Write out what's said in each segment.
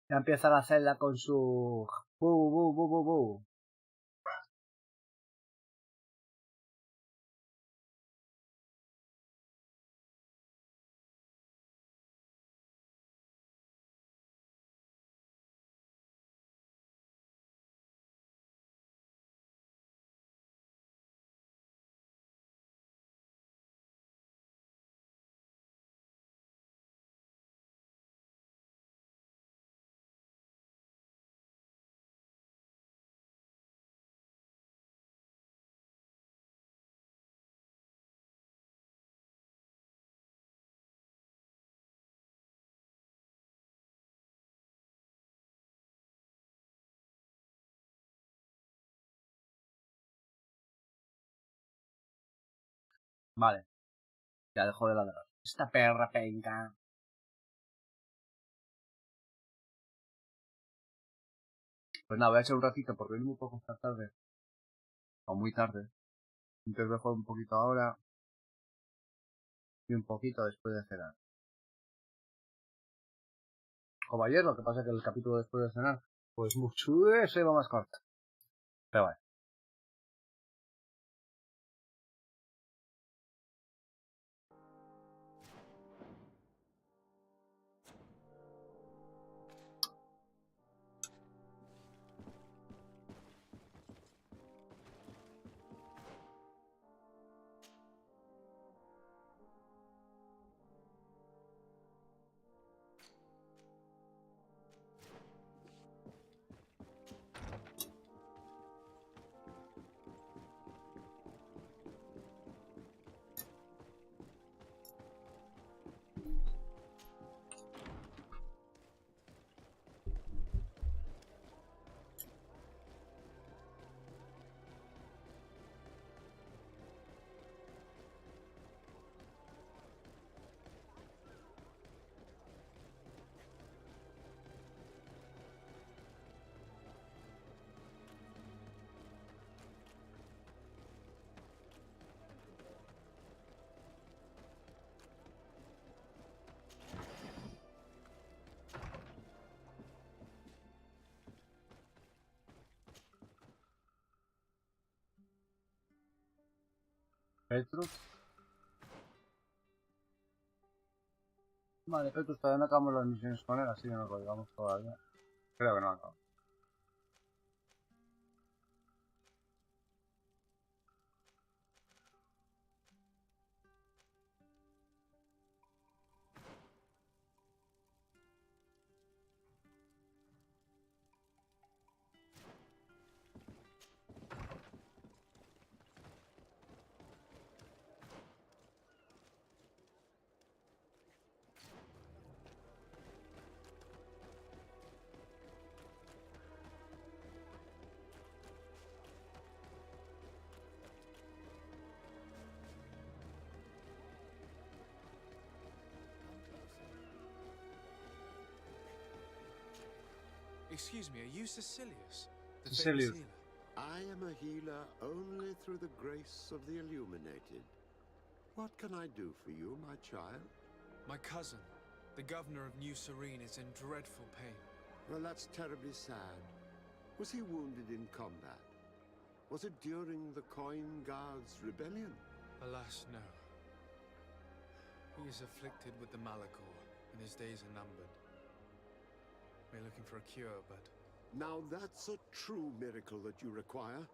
Ya empieza la celda con su... Bu, bu, bu, bu, bu. Vale. Ya dejo de ladrar. Esta perra penca. Pues nada, voy a echar un ratito porque vengo un poco esta tarde. O muy tarde. Entonces dejo un poquito ahora. Y un poquito después de cenar. Como ayer, lo que pasa es que el capítulo después de cenar, pues mucho se va más corto. Pero bueno. Petrus. Vale, Petrus, todavía no acabamos las misiones con él, así que no lo digamos todavía. Creo que no acabamos. Excuse me, are you Servicios? Servicios. I am a healer only through the grace of the illuminated. What can I do for you, my child? My cousin, the governor of New Serene, is in dreadful pain. Well, that's terribly sad. Was he wounded in combat? Was it during the Coin Guards' rebellion? Alas, no. He is afflicted with the Malachor, and his days are numbered. We're looking for a cure, but... Now that's a true miracle that you require.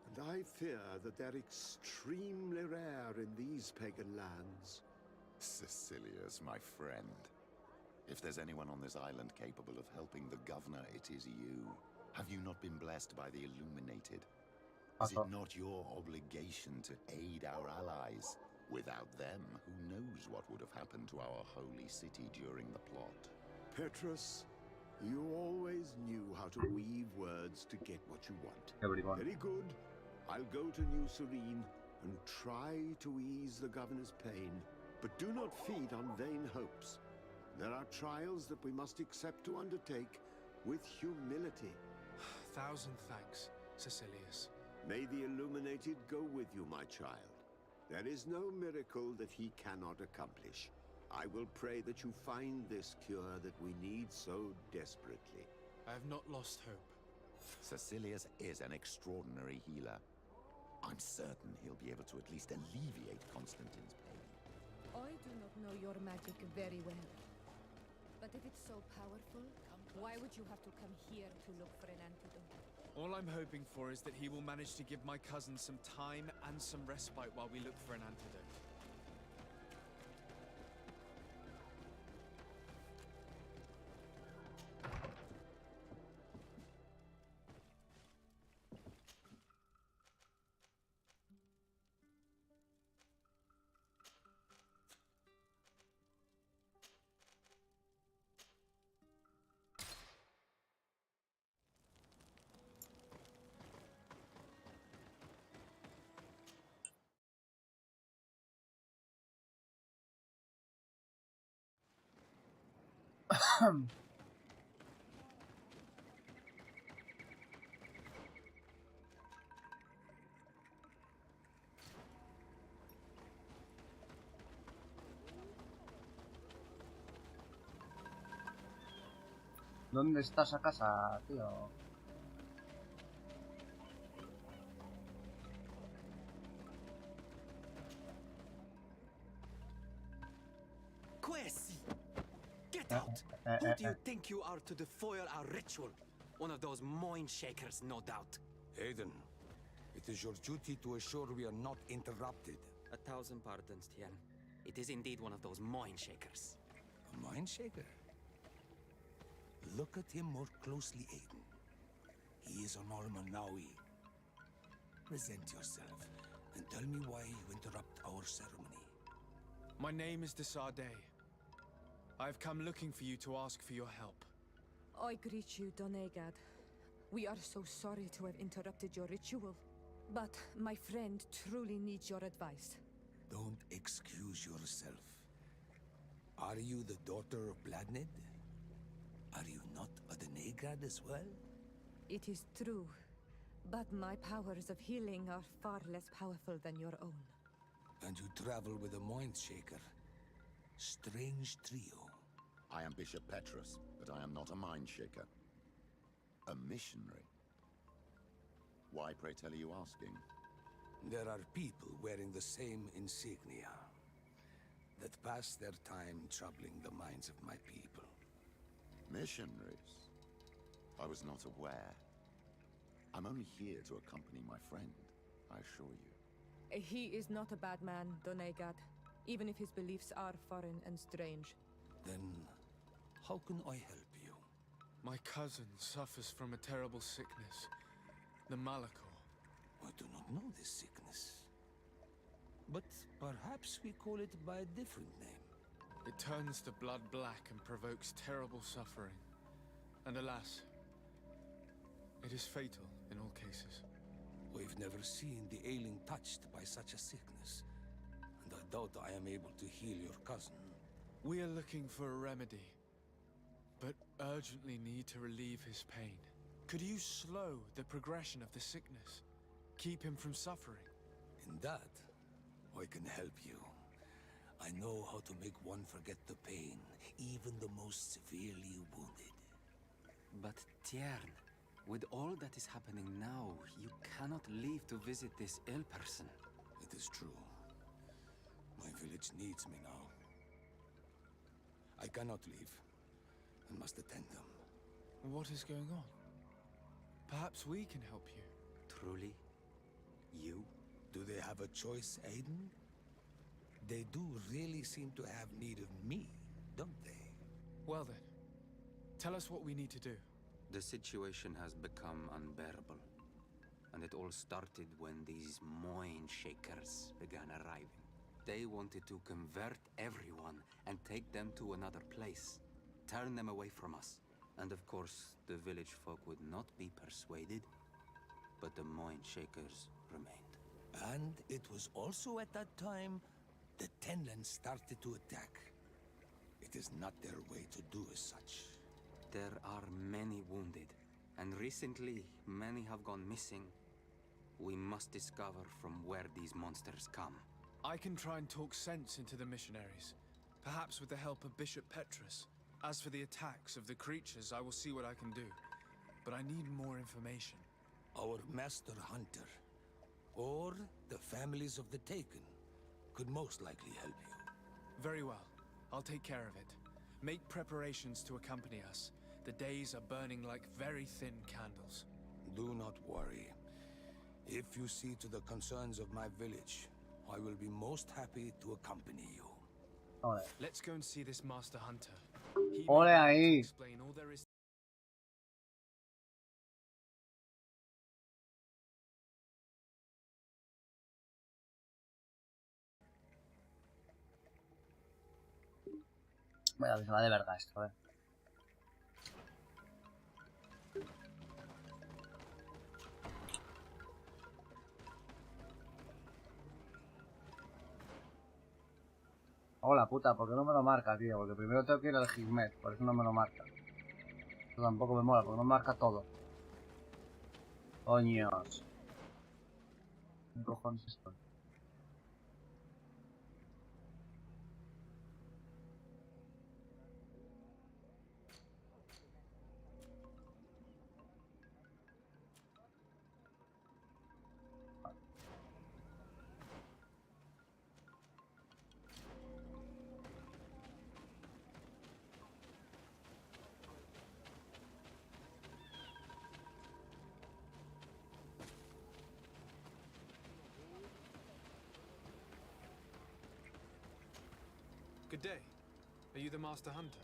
And I fear that they're extremely rare in these pagan lands. Servicios, my friend. If there's anyone on this island capable of helping the governor, it is you. Have you not been blessed by the illuminated? Is it not your obligation to aid our allies? Without them, who knows what would have happened to our holy city during the plot? Petrus, you always knew how to weave words to get what you want. Very good. I'll go to New Serene and try to ease the governor's pain, but do not feed on vain hopes. There are trials that we must accept to undertake with humility. Thousand thanks, Servicios. May the illuminated go with you, my child. There is no miracle that he cannot accomplish. I will pray that you find this cure that we need so desperately. I have not lost hope. Caecilius is an extraordinary healer. I'm certain he'll be able to at least alleviate Constantin's pain. I do not know your magic very well. But if it's so powerful, why would you have to come here to look for an antidote? All I'm hoping for is that he will manage to give my cousin some time and some respite while we look for an antidote. ¿Dónde está esa casa, tío? Quesi! Get out! Who do you think you are to foil our ritual? One of those mind shakers, no doubt. Aiden, it is your duty to assure we are not interrupted. 1,000 pardons, Tien. It is indeed one of those mind shakers. A mind shaker? Look at him more closely, Aiden. He is an Almanawi. Present yourself and tell me why you interrupt our ceremony. My name is Desardet. I've come looking for you to ask for your help. I greet you, Donegad. We are so sorry to have interrupted your ritual. But my friend truly needs your advice. Don't excuse yourself. Are you the daughter of Bladnid? Are you not a Donegad as well? It is true, but my powers of healing are far less powerful than your own. And you travel with a mind shaker. Strange trio. I am Bishop Petrus, but I am not a mind shaker. A missionary. Why, pray tell, are you asking? There are people wearing the same insignia that pass their time troubling the minds of my people. Missionaries? I was not aware. I'm only here to accompany my friend, I assure you. He is not a bad man, Donegad, even if his beliefs are foreign and strange. Then, how can I help you? My cousin suffers from a terrible sickness, the Malachor. I do not know this sickness. But perhaps we call it by a different name. It turns the blood black and provokes terrible suffering. And alas, it is fatal in all cases. We've never seen the ailing touched by such a sickness. And I doubt I am able to heal your cousin. We are looking for a remedy, but urgently need to relieve his pain. Could you slow the progression of the sickness? Keep him from suffering? In that, I can help you. I know how to make one forget the pain, even the most severely wounded. But Tiern, with all that is happening now, you cannot leave to visit this ill person. It is true. My village needs me now. I cannot leave, and must attend them. What is going on? Perhaps we can help you. Truly? You? Do they have a choice, Aiden? They do really seem to have need of me, don't they? Well then, tell us what we need to do. The situation has become unbearable. And it all started when these mind shakers began arriving. They wanted to convert everyone and take them to another place. Turn them away from us. And of course, the village folk would not be persuaded. But the mind shakers remained. And it was also at that time the Tenland started to attack. It is not their way to do as such. There are many wounded, and recently many have gone missing. We must discover from where these monsters come. I can try and talk sense into the missionaries. Perhaps with the help of Bishop Petrus. As for the attacks of the creatures, I will see what I can do. But I need more information. Our master hunter, or the families of the taken, could most likely help you. Very well. I'll take care of it. Make preparations to accompany us. The days are burning like very thin candles. Do not worry. If you see to the concerns of my village, I will be most happy to accompany you. Ole. Let's go and see this master hunter. He Ole may be able to ahí. explain all there is. Bueno, que se va de verga esto, Hola puta, ¿por qué no me lo marca, tío? Porque primero tengo que ir al Hikmet, por eso no me lo marca. Esto tampoco me mola, porque no me marca todo. Coños. ¿Qué cojones es esto? Good day. Are you the master hunter?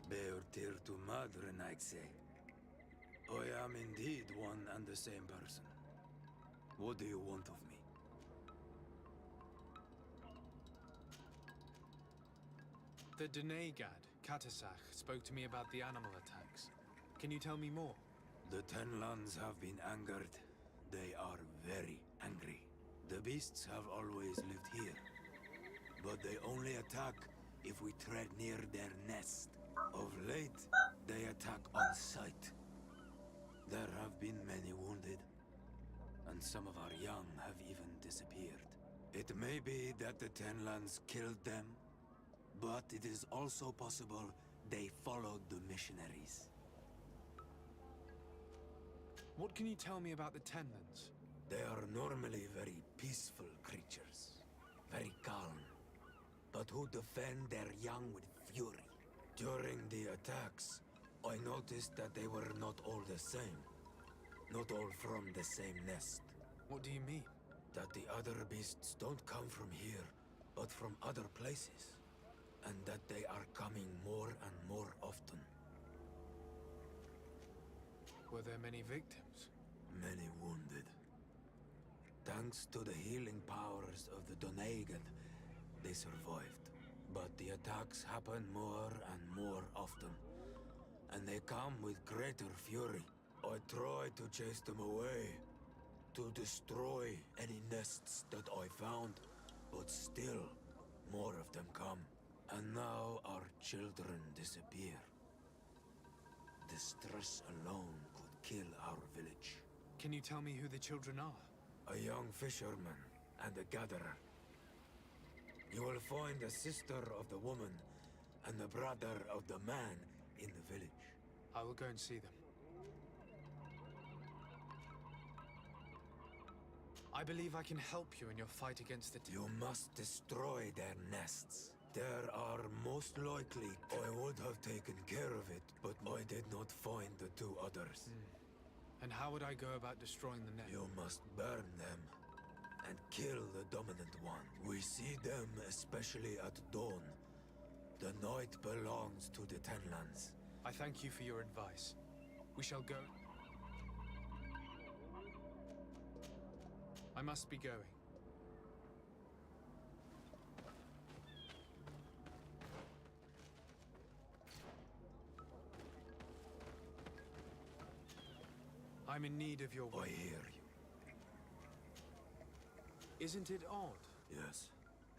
Beortir tu madre, Nightse. I am indeed one and the same person. What do you want of me? The Denegad, Katasach, spoke to me about the animal attacks. Can you tell me more? The Tenlands have been angered. They are very angry. The beasts have always lived here, but they only attack if we tread near their nest. Of late, they attack on sight. There have been many wounded, and some of our young have even disappeared. It may be that the Tenlands killed them, but it is also possible they followed the missionaries. What can you tell me about the Tenlands? They are normally very peaceful creatures, very calm, but who defend their young with fury. During the attacks, I noticed that they were not all the same. Not all from the same nest. What do you mean? That the other beasts don't come from here, but from other places. And that they are coming more and more often. Were there many victims? Many wounded. Thanks to the healing powers of the Donegad, they survived. But the attacks happen more and more often. And they come with greater fury. I try to chase them away. To destroy any nests that I found. But still, more of them come. And now our children disappear. The stress alone could kill our village. Can you tell me who the children are? A young fisherman and a gatherer. You will find the sister of the woman and the brother of the man in the village. I will go and see them. I believe I can help you in your fight against the You must destroy their nests. There are most likely... I would have taken care of it, but I did not find the two others. And how would I go about destroying the nest? You must burn them and kill the dominant one. We see them especially at dawn. The night belongs to the Tenlands. I thank you for your advice. We shall go. I must be going. I'm in need of your I work. hear you. Isn't it odd? Yes.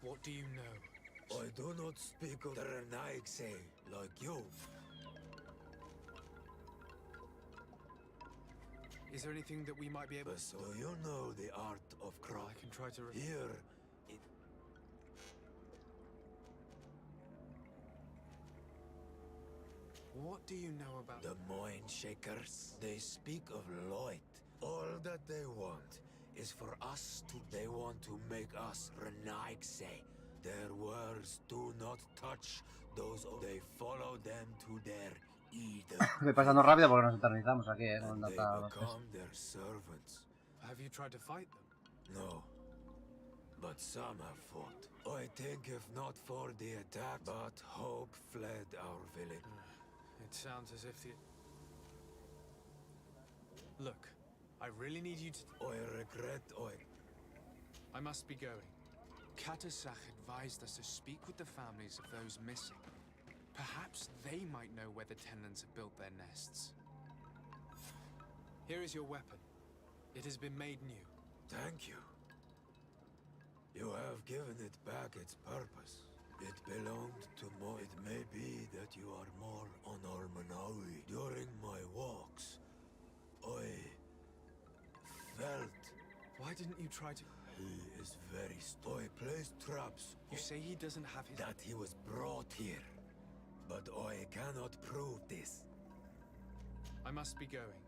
What do you know? I do not speak of the Renaigse like you. Is there anything that we might be able to... Do you know the art of craft? I can try to... Here, What do you know about the Moin Shakers? They speak of Lloyd. All that they want is for us to... They want to make us Renaigse. Their words do not touch those... They follow them to their either. Estoy pasando rápido porque nos eternizamos aquí, And they become their servants. Have you tried to fight them? No. But some have fought. I think if not for the attack, but hope fled our village. It sounds as if the... Look, I really need you to... I regret I must be going. Katasach advised us to speak with the families of those missing. Perhaps they might know where the tenants have built their nests. Here is your weapon. It has been made new. Thank you. You have given it back its purpose. It belonged to Mo. It may be that you are more on Almanawi. During my walks, I felt... Why didn't you try to... He is very I placed traps. You say he doesn't have his... That he was brought here. But I cannot prove this. I must be going.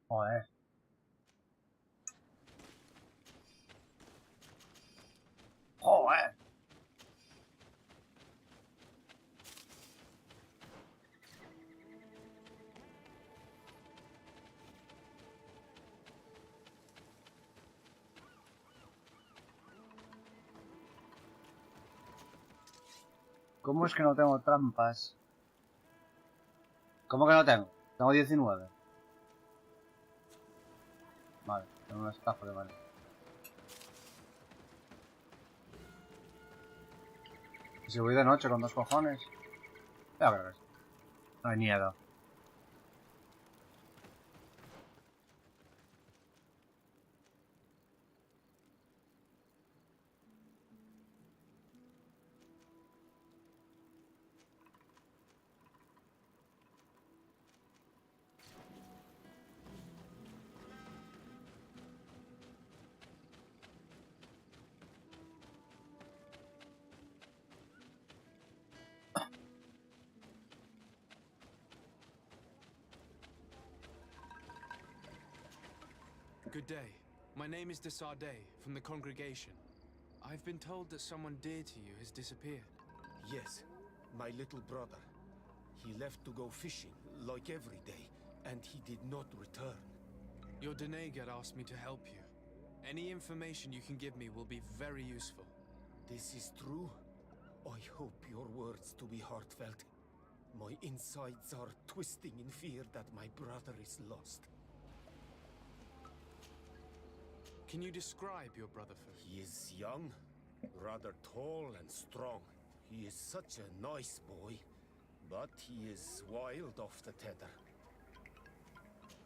Joder. Joder. ¿Cómo es que no tengo trampas? ¿Cómo que no tengo? Tengo 19. Vale, tengo un estafa de vale. ¿Y si voy de noche con 2 cojones? Ya verás. No hay miedo. Good day. My name is Desardet, from the congregation. I've been told that someone dear to you has disappeared. Yes, my little brother. He left to go fishing, like every day, and he did not return. Your Donegad asked me to help you. Any information you can give me will be very useful. This is true? I hope your words to be heartfelt. My insides are twisting in fear that my brother is lost. Can you describe your brother for me? He is young, rather tall and strong. He is such a nice boy, but he is wild off the tether.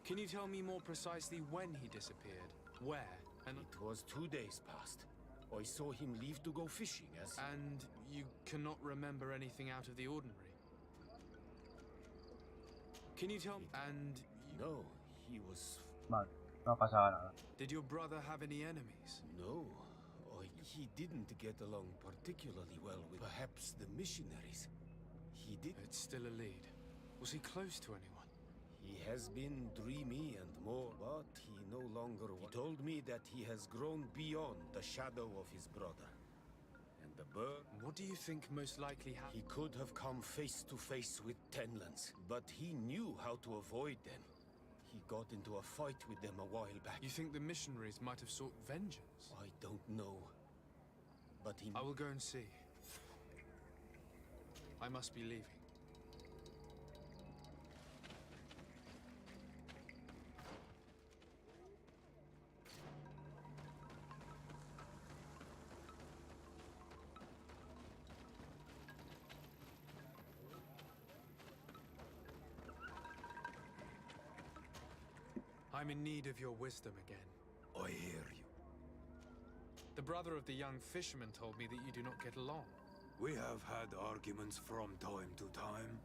Can you tell me more precisely when he disappeared? Where? And it was 2 days past. I saw him leave to go fishing as... And you cannot remember anything out of the ordinary? Can you tell me? And No, he was... Vale, no pasaba nada. Did your brother have any enemies? No, he didn't get along particularly well with perhaps the missionaries. He did... It's still a lead. Was he close to anyone? He has been dreamy and more, but he no longer... He told me that he has grown beyond the shadow of his brother. And the bird... What do you think most likely happened? He could have come face to face with Tenlands, but he knew how to avoid them. He got into a fight with them a while back. You think the missionaries might have sought vengeance? I don't know. But he... I will go and see. I must be leaving. I'm in need of your wisdom again. I hear you. The brother of the young fisherman told me that you do not get along. We have had arguments from time to time,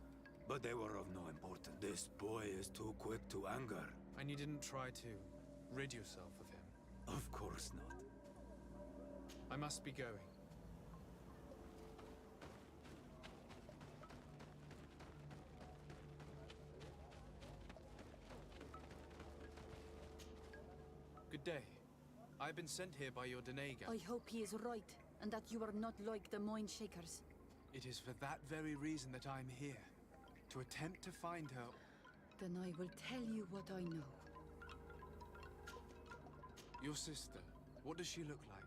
but they were of no importance. This boy is too quick to anger. And you didn't try to rid yourself of him? Of course not. I must be going. Good day. I've been sent here by your Denegan. I hope he is right, and that you are not like the Moin Shakers. It is for that very reason that I'm here. To attempt to find her. Then I will tell you what I know. Your sister, what does she look like?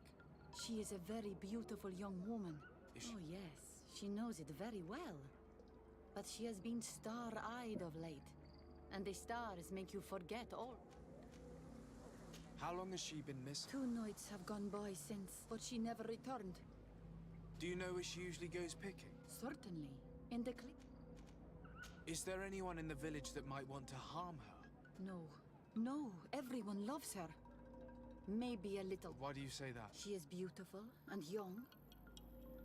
She is a very beautiful young woman. Is she... Oh yes, she knows it very well. But she has been star-eyed of late. And the stars make you forget all. How long has she been missing? 2 nights have gone by since, but she never returned. Do you know where she usually goes picking? Certainly. In the cliff. Is there anyone in the village that might want to harm her? No. No, everyone loves her. Maybe a little. Why do you say that? She is beautiful and young.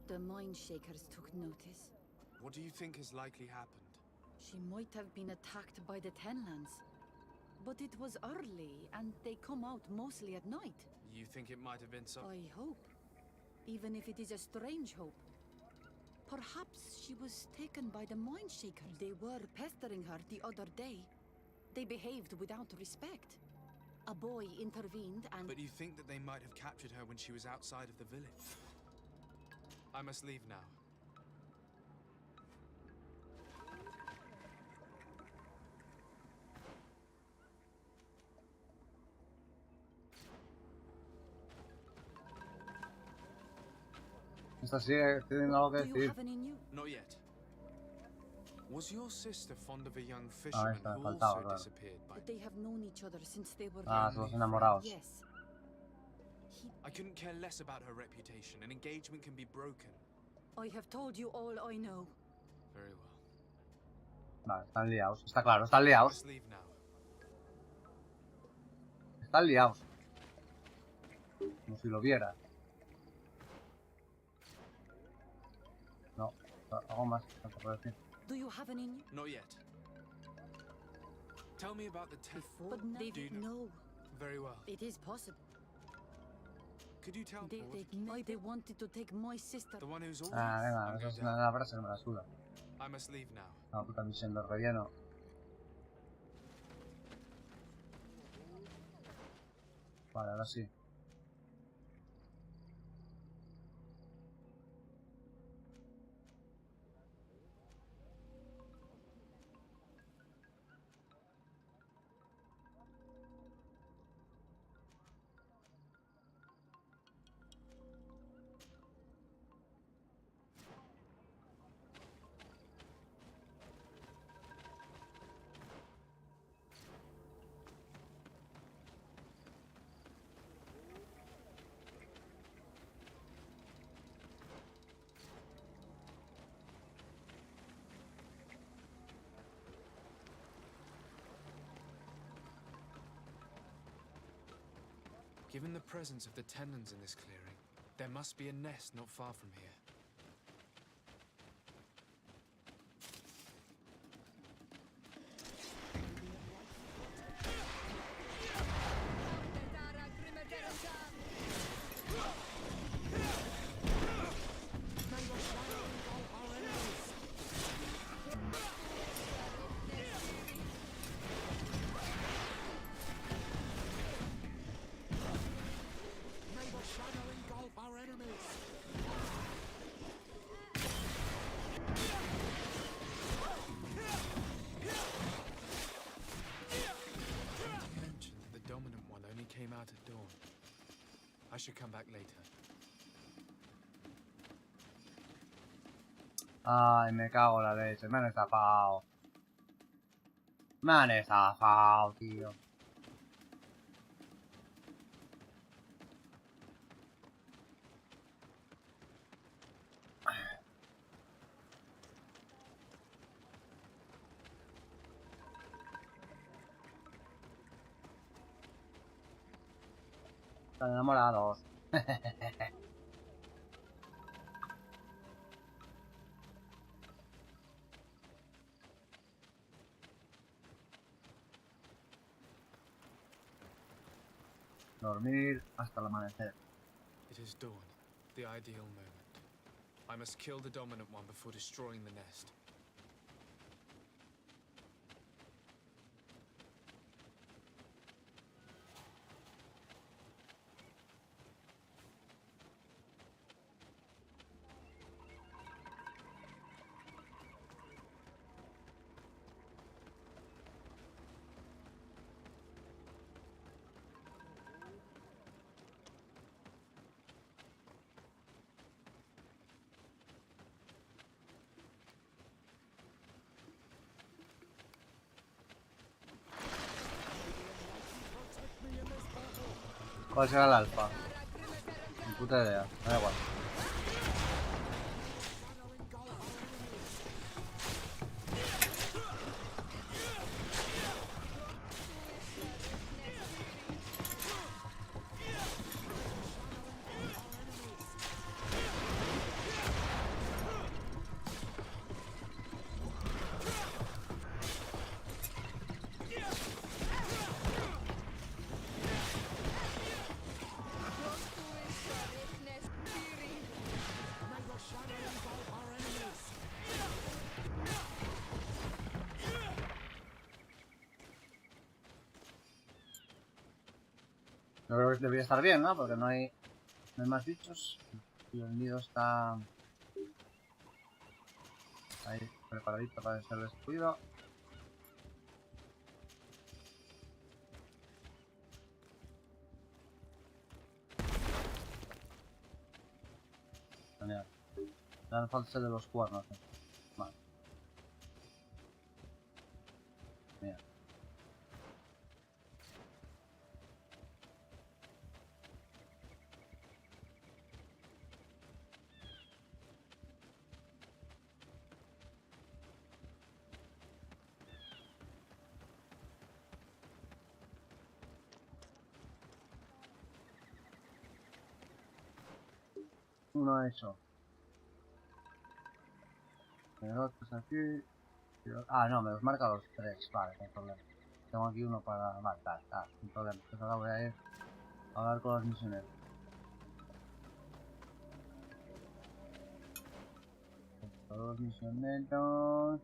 The Mind Shakers took notice. What do you think has likely happened? She might have been attacked by the Tenlands. But it was early, and they come out mostly at night. You think it might have been so? I hope. Even if it is a strange hope. Perhaps she was taken by the Mind Shakers. They were pestering her the other day. They behaved without respect. A boy intervened and... But you think that they might have captured her when she was outside of the village? I must leave now. Esta sigue teniendo algo que Do you decir. have any news? Not yet. Was your sister fond of a young fisherman está, who faltaba, also claro. disappeared by... But they have known each other since they were Ah, young. son los enamorados. Yes. I couldn't care less about her reputation. An engagement can be broken. I have told you all I know. Very well. Vale, están liados. Está claro, están I liados. must leave now. Están liados. Como si lo viera. No, algo más. Tanto por decir. Do you have any news? Not yet. Tell me about the But they Do you know. Very well. It is possible. Could you tell me They wanted to take my sister. the one who's always... Ah, venga, I'm esa going es down. una frase que me la suda. I must leave now. No, puta misión de relleno. Vale, ahora sí. Given the presence of the Tenlands in this clearing, there must be a nest not far from here. out at dawn. I should come back later. Ay, me cago en la leche. Me han estafado. Me han estafado, tío. Están enamorados. Dormir hasta el amanecer. It is dawn, the ideal moment. I must kill the dominant one before destroying the nest. ¿Cuál será el alfa? Ni puta idea, me da igual. Yo creo que debería estar bien, ¿no? Porque no hay más bichos. Y el nido está ahí preparadito para ser destruido. Genial. Me dan falta de los cuernos. Vale. Genial. Uno hecho. El otro es aquí. Ah, no, me los marca los tres. Vale, no hay problema. Tengo aquí uno para... Vale, está, sin problema. Entonces ahora voy a ir a hablar con los misioneros. Todos los misioneros...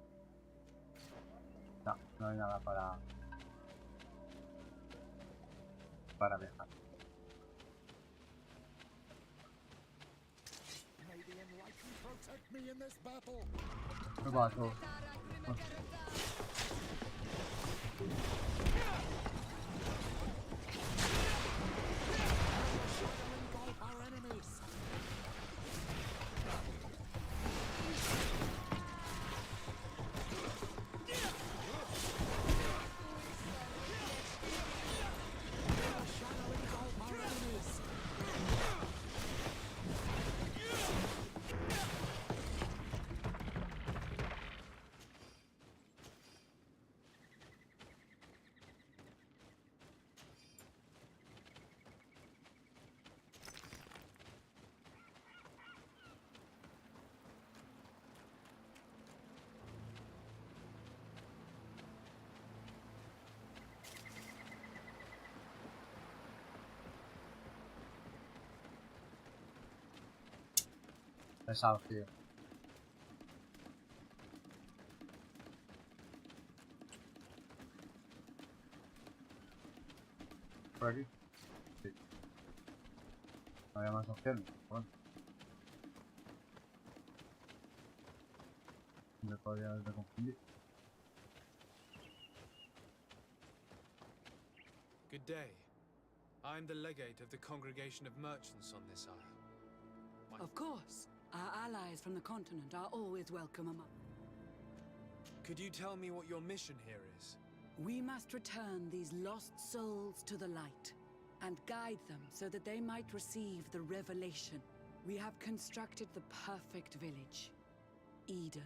No, no hay nada para viajar. ¿Qué pasó? Pesados, tío. ¿Por aquí? Sí. No había más opciones. Bueno. Me podría haber confundido. Good day. I'm the legate of the Congregation of Merchants on this isle. Of course. Our allies from the continent are always welcome among. Could you tell me what your mission here is? We must return these lost souls to the light, and guide them so that they might receive the revelation. We have constructed the perfect village, Eden,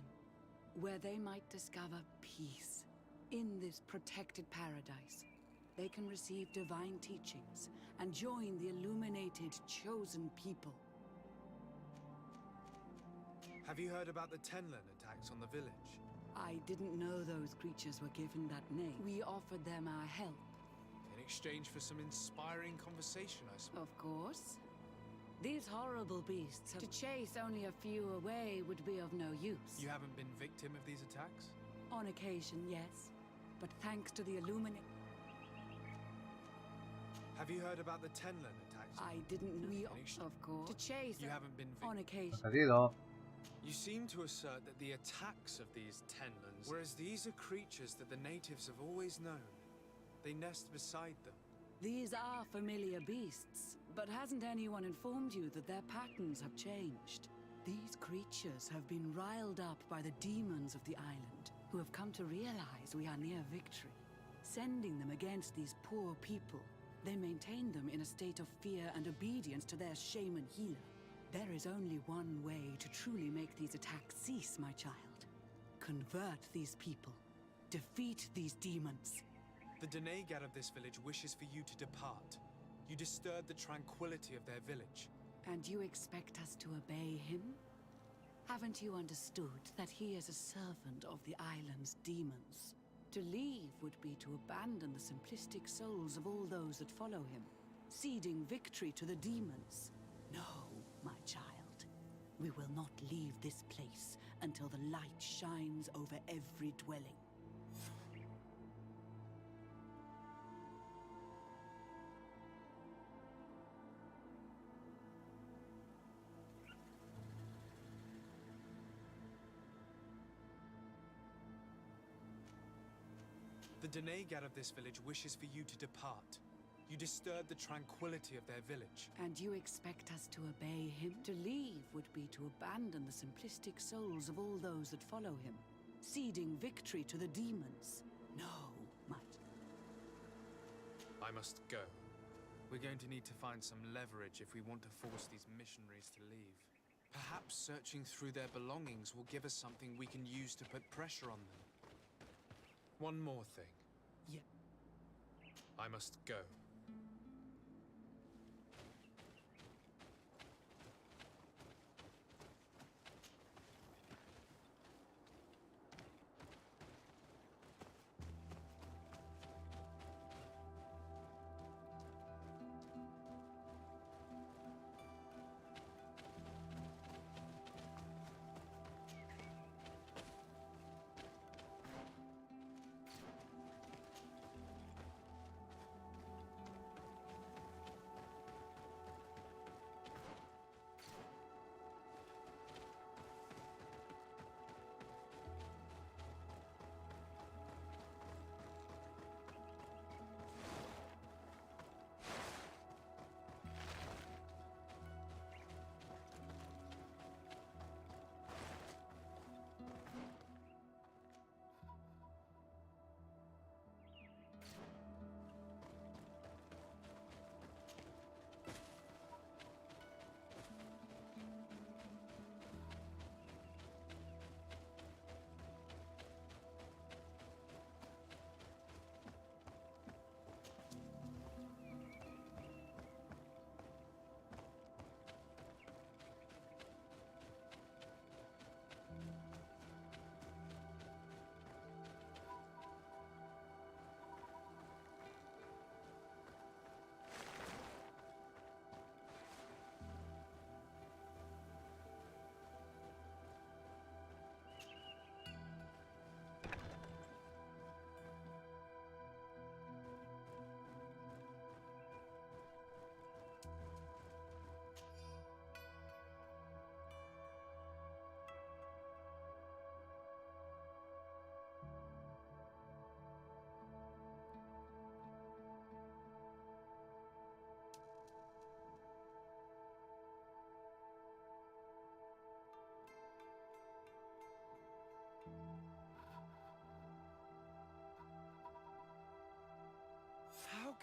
where they might discover peace. In this protected paradise, they can receive divine teachings and join the illuminated chosen people. Have you heard about the Tenlin attacks on the village? I didn't know those creatures were given that name. We offered them our help. In exchange for some inspiring conversation, I suppose. Of course. These horrible beasts, to chase only a few away would be of no use. You haven't been victim of these attacks? On occasion, yes. But thanks to the illuminate... Have you heard about the Tenlin attacks? I didn't know. Of course. To chase... You haven't been on occasion. You seem to assert that the attacks of these Tenlins, whereas these are creatures that the natives have always known. They nest beside them. These are familiar beasts, but hasn't anyone informed you that their patterns have changed? These creatures have been riled up by the demons of the island, who have come to realize we are near victory. Sending them against these poor people, they maintain them in a state of fear and obedience to their shaman healer. There is only one way to truly make these attacks cease, my child. Convert these people. Defeat these demons. The Denegad of this village wishes for you to depart. You disturbed the tranquility of their village. And you expect us to obey him? Haven't you understood that he is a servant of the island's demons? To leave would be to abandon the simplistic souls of all those that follow him, ceding victory to the demons. No, my child. We will not leave this place until the light shines over every dwelling. The Denegad of this village wishes for you to depart. You disturbed the tranquility of their village. And you expect us to obey him? To leave would be to abandon the simplistic souls of all those that follow him, ceding victory to the demons. No, I must go. We're going to need to find some leverage if we want to force these missionaries to leave. Perhaps searching through their belongings will give us something we can use to put pressure on them. One more thing. Yeah. I must go.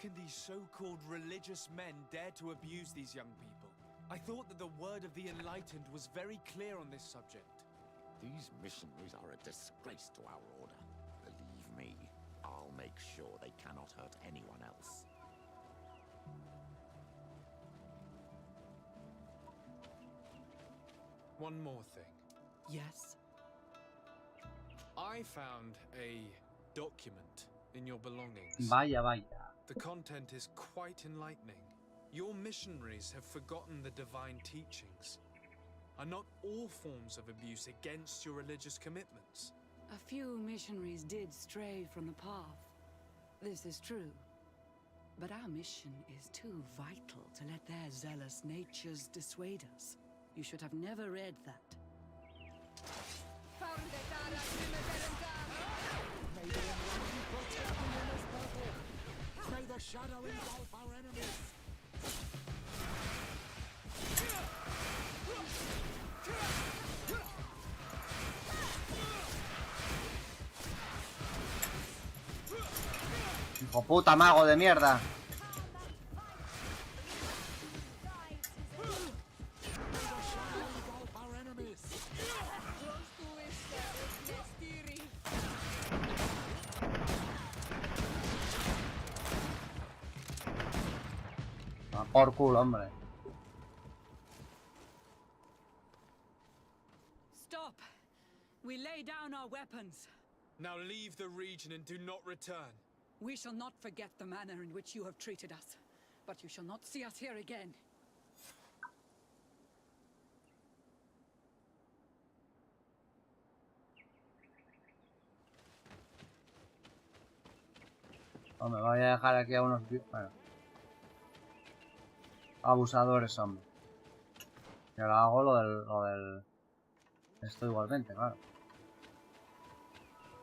can these so-called religious men dare to abuse these young people? I thought that the word of the enlightened was very clear on this subject. These missionaries are a disgrace to our order. Believe me, I'll make sure they cannot hurt anyone else. One more thing. Yes? I found a document in your belongings. Vaya, vaya. The content is quite enlightening. Your missionaries have forgotten the divine teachings. Are not all forms of abuse against your religious commitments? A few missionaries did stray from the path. This is true. But our mission is too vital to let their zealous natures dissuade us. You should have never read that. May the shadow engulf our enemies! Hijo puta, mago de mierda. Por culo, hombre. Stop! We lay down our weapons. Now leave the region and do not return. We shall not forget the manner in which you have treated us, but you shall not see us here again. Hombre, voy a dejar aquí a unos... Bueno. Abusadores, hombre. Y ahora hago lo del... Esto igualmente, claro.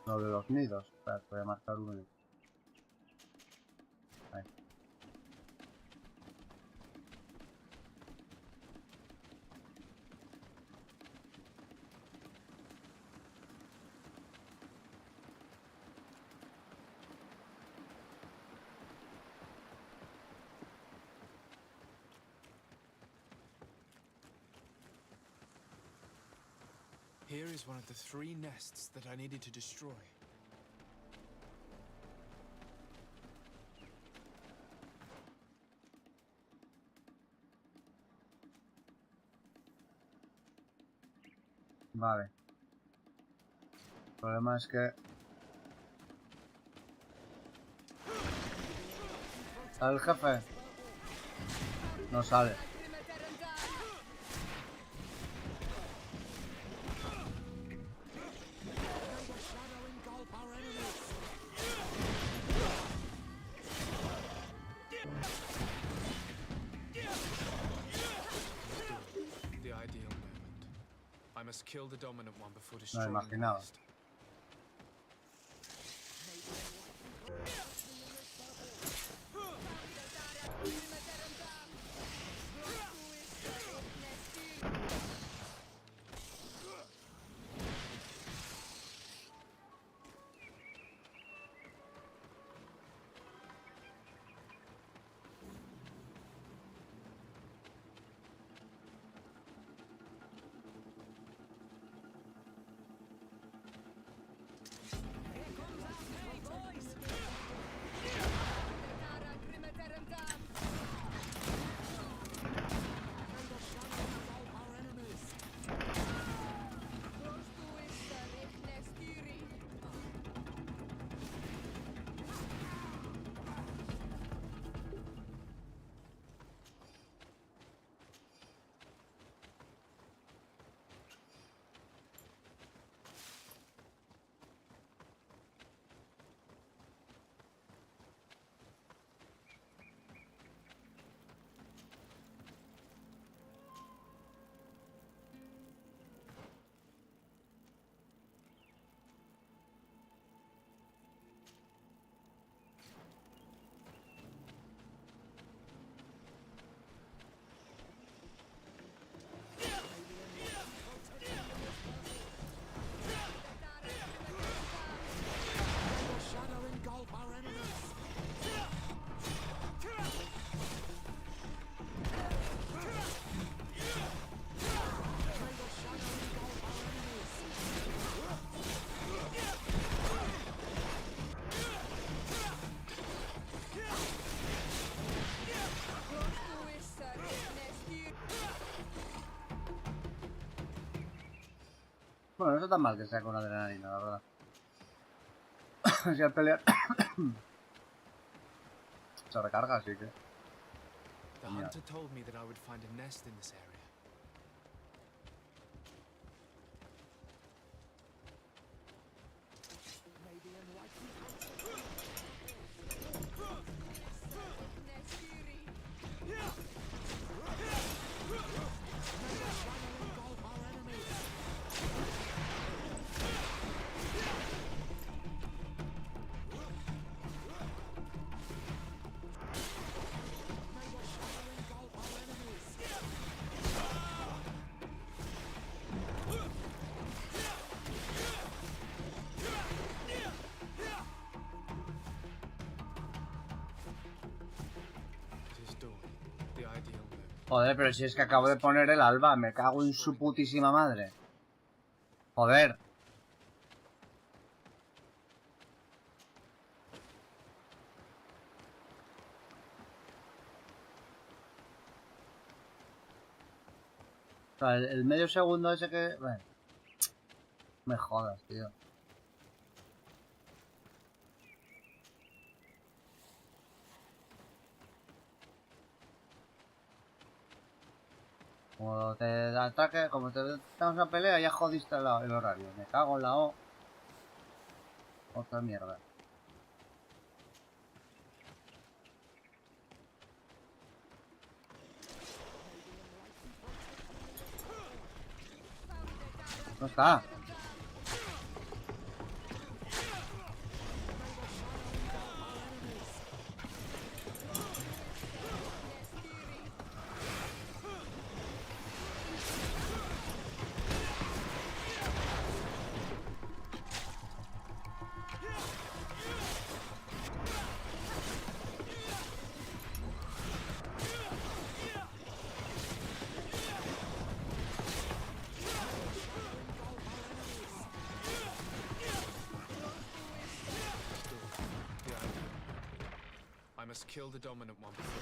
Lo de los nidos. Espera, voy a marcar uno. Ahí. Here is one of the 3 nests that I needed to destroy. Vale. El problema es que... ¿Sale el jefe? No sale. I must kill the dominant one before destroying No, the imaginaba. rest. Bueno, no está tan mal que sea con adrenalina, la verdad. Si al pelear se recarga, así que... The hunter told me that I would find a nest in this area. Joder, pero si es que acabo de poner el alba, me cago en su putísima madre. Joder. O sea, el medio segundo ese que... Bueno, me jodas, tío. Como te ataque, como te damos una pelea, ya jodiste el horario. Me cago en la O. Otra mierda. No está.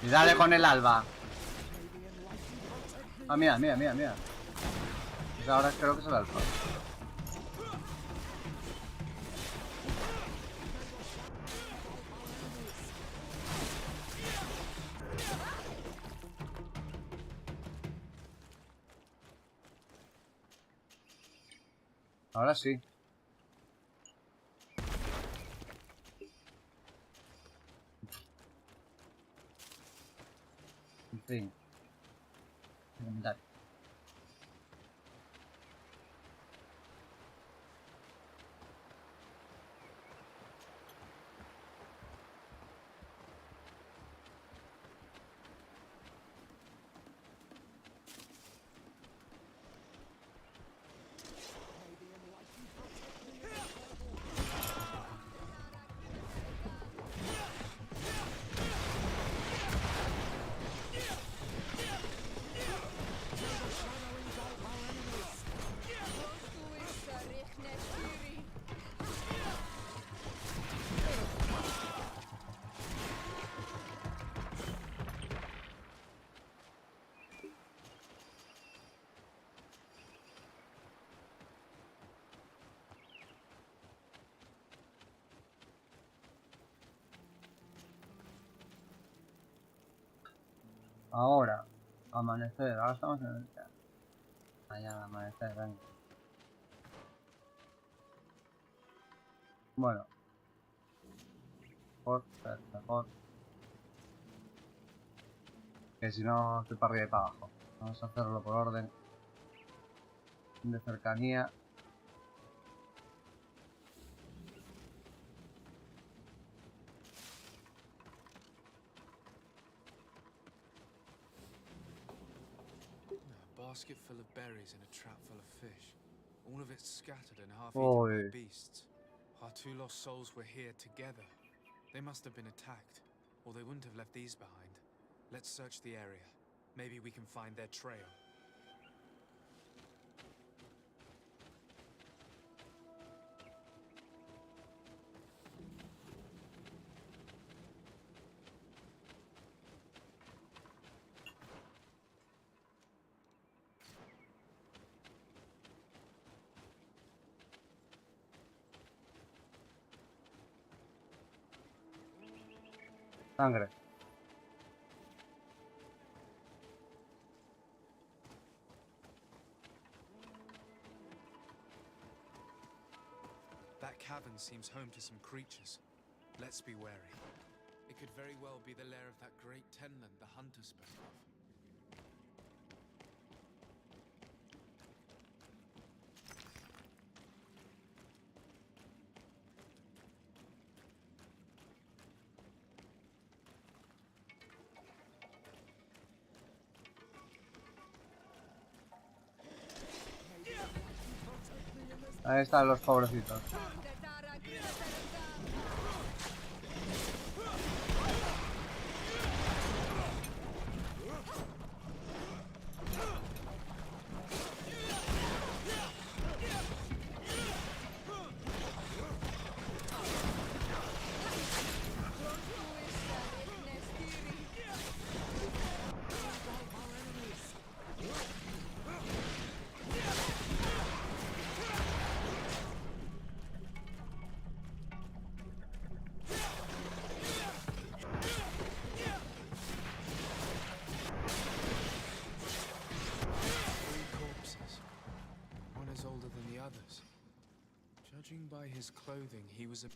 Y dale con el alba. Ah, mira, mira, mira, mira. Pues ahora creo que es el alfa. Ahora sí. En fin. Dale. Ahora, amanecer, ahora estamos en el día. Mañana, amanecer, venga. Bueno. Mejor. Que si no, estoy para arriba y para abajo. Vamos a hacerlo por orden. De cercanía. Basket full of berries and a trap full of fish. All of it scattered and half eaten by beasts. Our two lost souls were here together. They must have been attacked, or they wouldn't have left these behind. Let's search the area. Maybe we can find their trail. Sangre. That cavern seems home to some creatures. Let's be wary. It could very well be the lair of that great tenland the hunter spoke of. Ahí están los pobrecitos. Judging by his clothing, he was a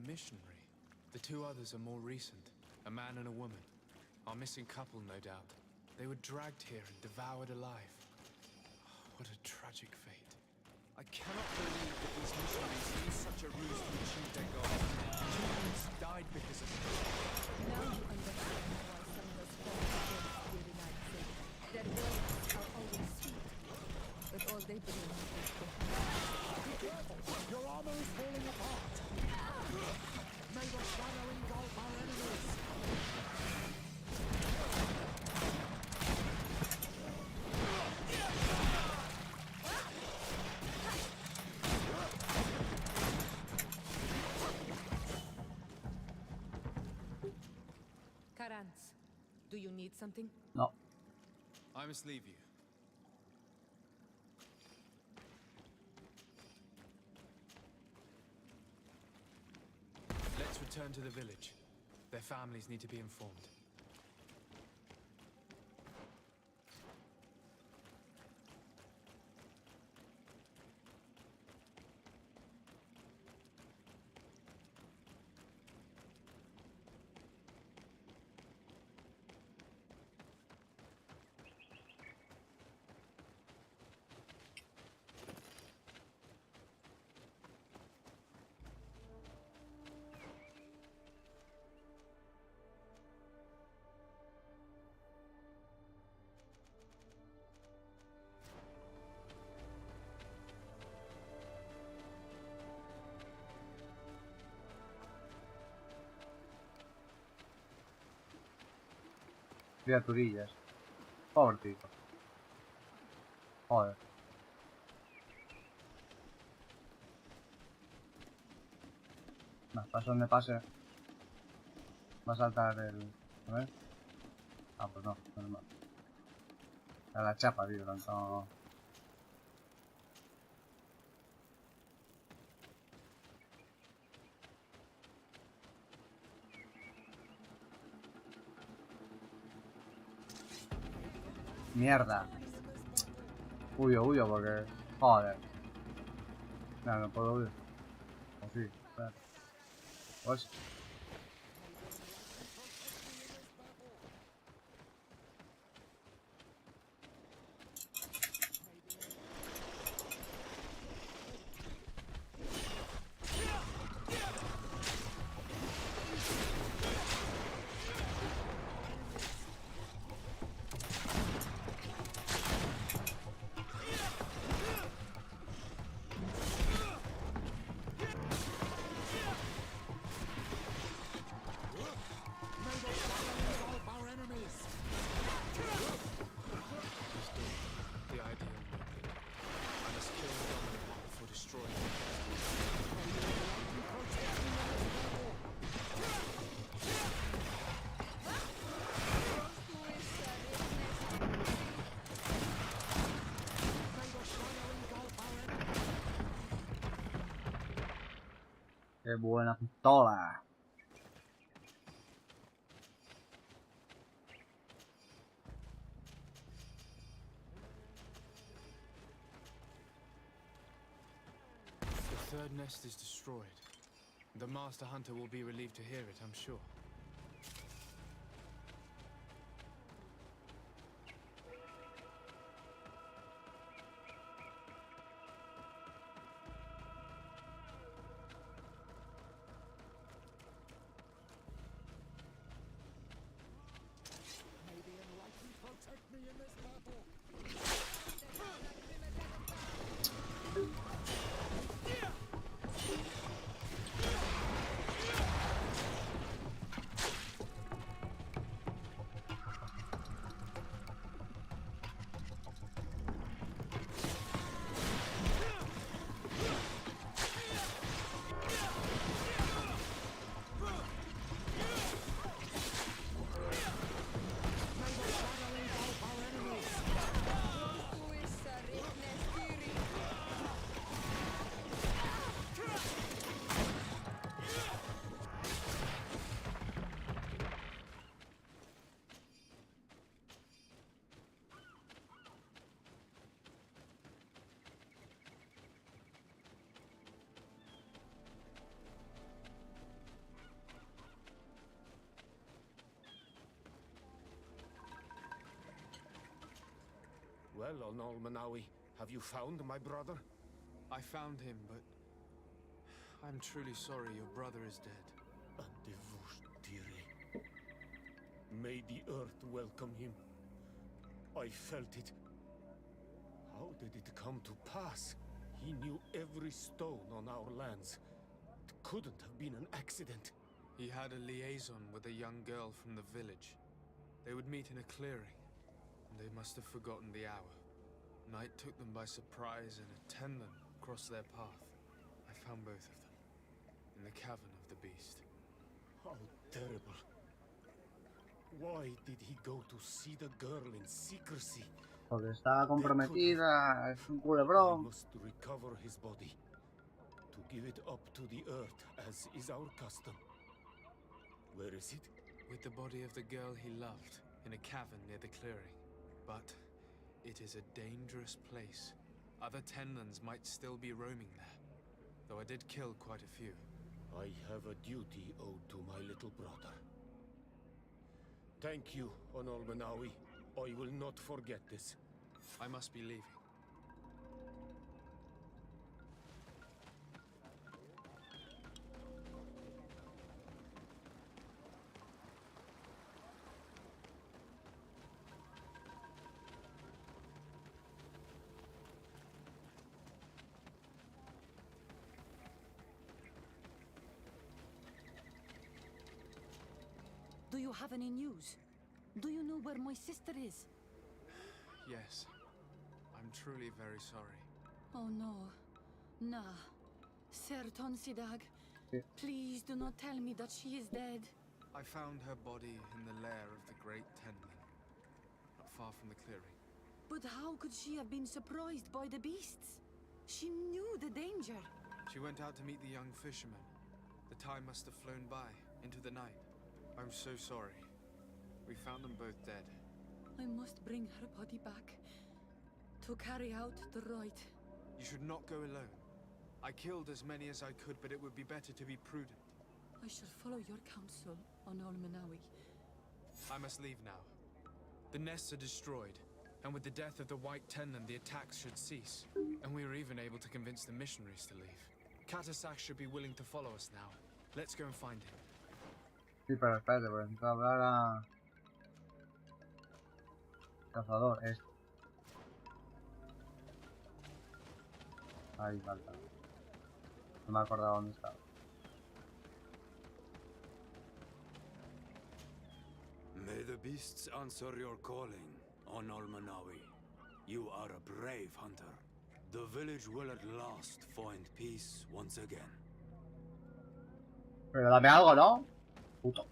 missionary. The two others are more recent, a man and a woman. Our missing couple, no doubt. They were dragged here and devoured alive. What a tragic fate. I cannot believe that these missionaries used such a ruse to achieve their goal. Children died because of it. Now you understand why some of us fought against the United States. Their words are always sweet, but all they bring is behind. Be careful! Your armor is falling apart! May the shadow engulf our enemies! Karans, do you need something? No. I must leave you. Let's return to the village. Their families need to be informed. Criaturillas. Pobrecito. Joder. No, pase donde pase. Va a saltar el... A ver. Ah, pues no, normal. A la chapa, tío, tanto... Mierda. Huyo porque... Joder. No, no puedo huir. O sí, espérate. Pues... Qué buena pistola. The third nest is destroyed. The Master Hunter will be relieved to hear it, I'm sure. May the enlightened protect me in this battle. Well, Onol Manawi, have you found my brother? I found him, but I'm truly sorry your brother is dead. May the earth welcome him. I felt it. How did it come to pass? He knew every stone on our lands. It couldn't have been an accident. He had a liaison with a young girl from the village. They would meet in a clearing, and they must have forgotten the hour. Night took them by surprise, and a Tenlin crossed their path. I found both of them, in the cavern of the beast. How terrible. Why did he go to see the girl in secrecy? Porque estaba comprometida, es un I culebrón. must recover his body, to give it up to the earth, as is our custom. Where is it? With the body of the girl he loved, in a cavern near the clearing. But it is a dangerous place. Other Tenlins might still be roaming there, though I did kill quite a few. I have a duty owed to my little brother. Thank you, Onol Manawi. I will not forget this. I must be leaving. Do you have any news? Do you know where my sister is? Yes. I'm truly very sorry. Oh no. Nah. Ser Tonsidag, please do not tell me that she is dead. I found her body in the lair of the great Tenlin, not far from the clearing. But how could she have been surprised by the beasts? She knew the danger. She went out to meet the young fisherman. The time must have flown by, into the night. I'm so sorry. We found them both dead. I must bring her body back to carry out the rite. You should not go alone. I killed as many as I could, but it would be better to be prudent. I shall follow your counsel, Onol Manawi. I must leave now. The nests are destroyed, and with the death of the White Tenlin, the attacks should cease. And we were even able to convince the missionaries to leave. Katasak should be willing to follow us now. Let's go and find him. Sí, pero espérate, porque necesito hablar a... Cazador, este. Ahí falta. No me acordaba dónde estaba. May the beasts answer your calling, Onol Manawi. You are a brave hunter. The village will at last find peace once again. Pero dame algo, ¿no? Puto.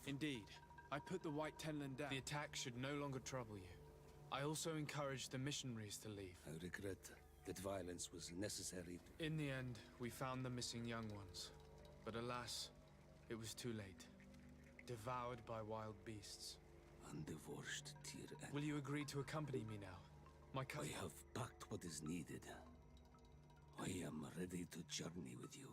Indeed. I put the White Tenland down. The attack should no longer trouble you. I also encouraged the missionaries to leave. I regret that violence was necessary. In the end, we found the missing young ones. But alas, it was too late. Devoured by wild beasts. Undivorced tear. Will you agree to accompany me now? My cousin... I have packed what is needed. I am ready to journey with you.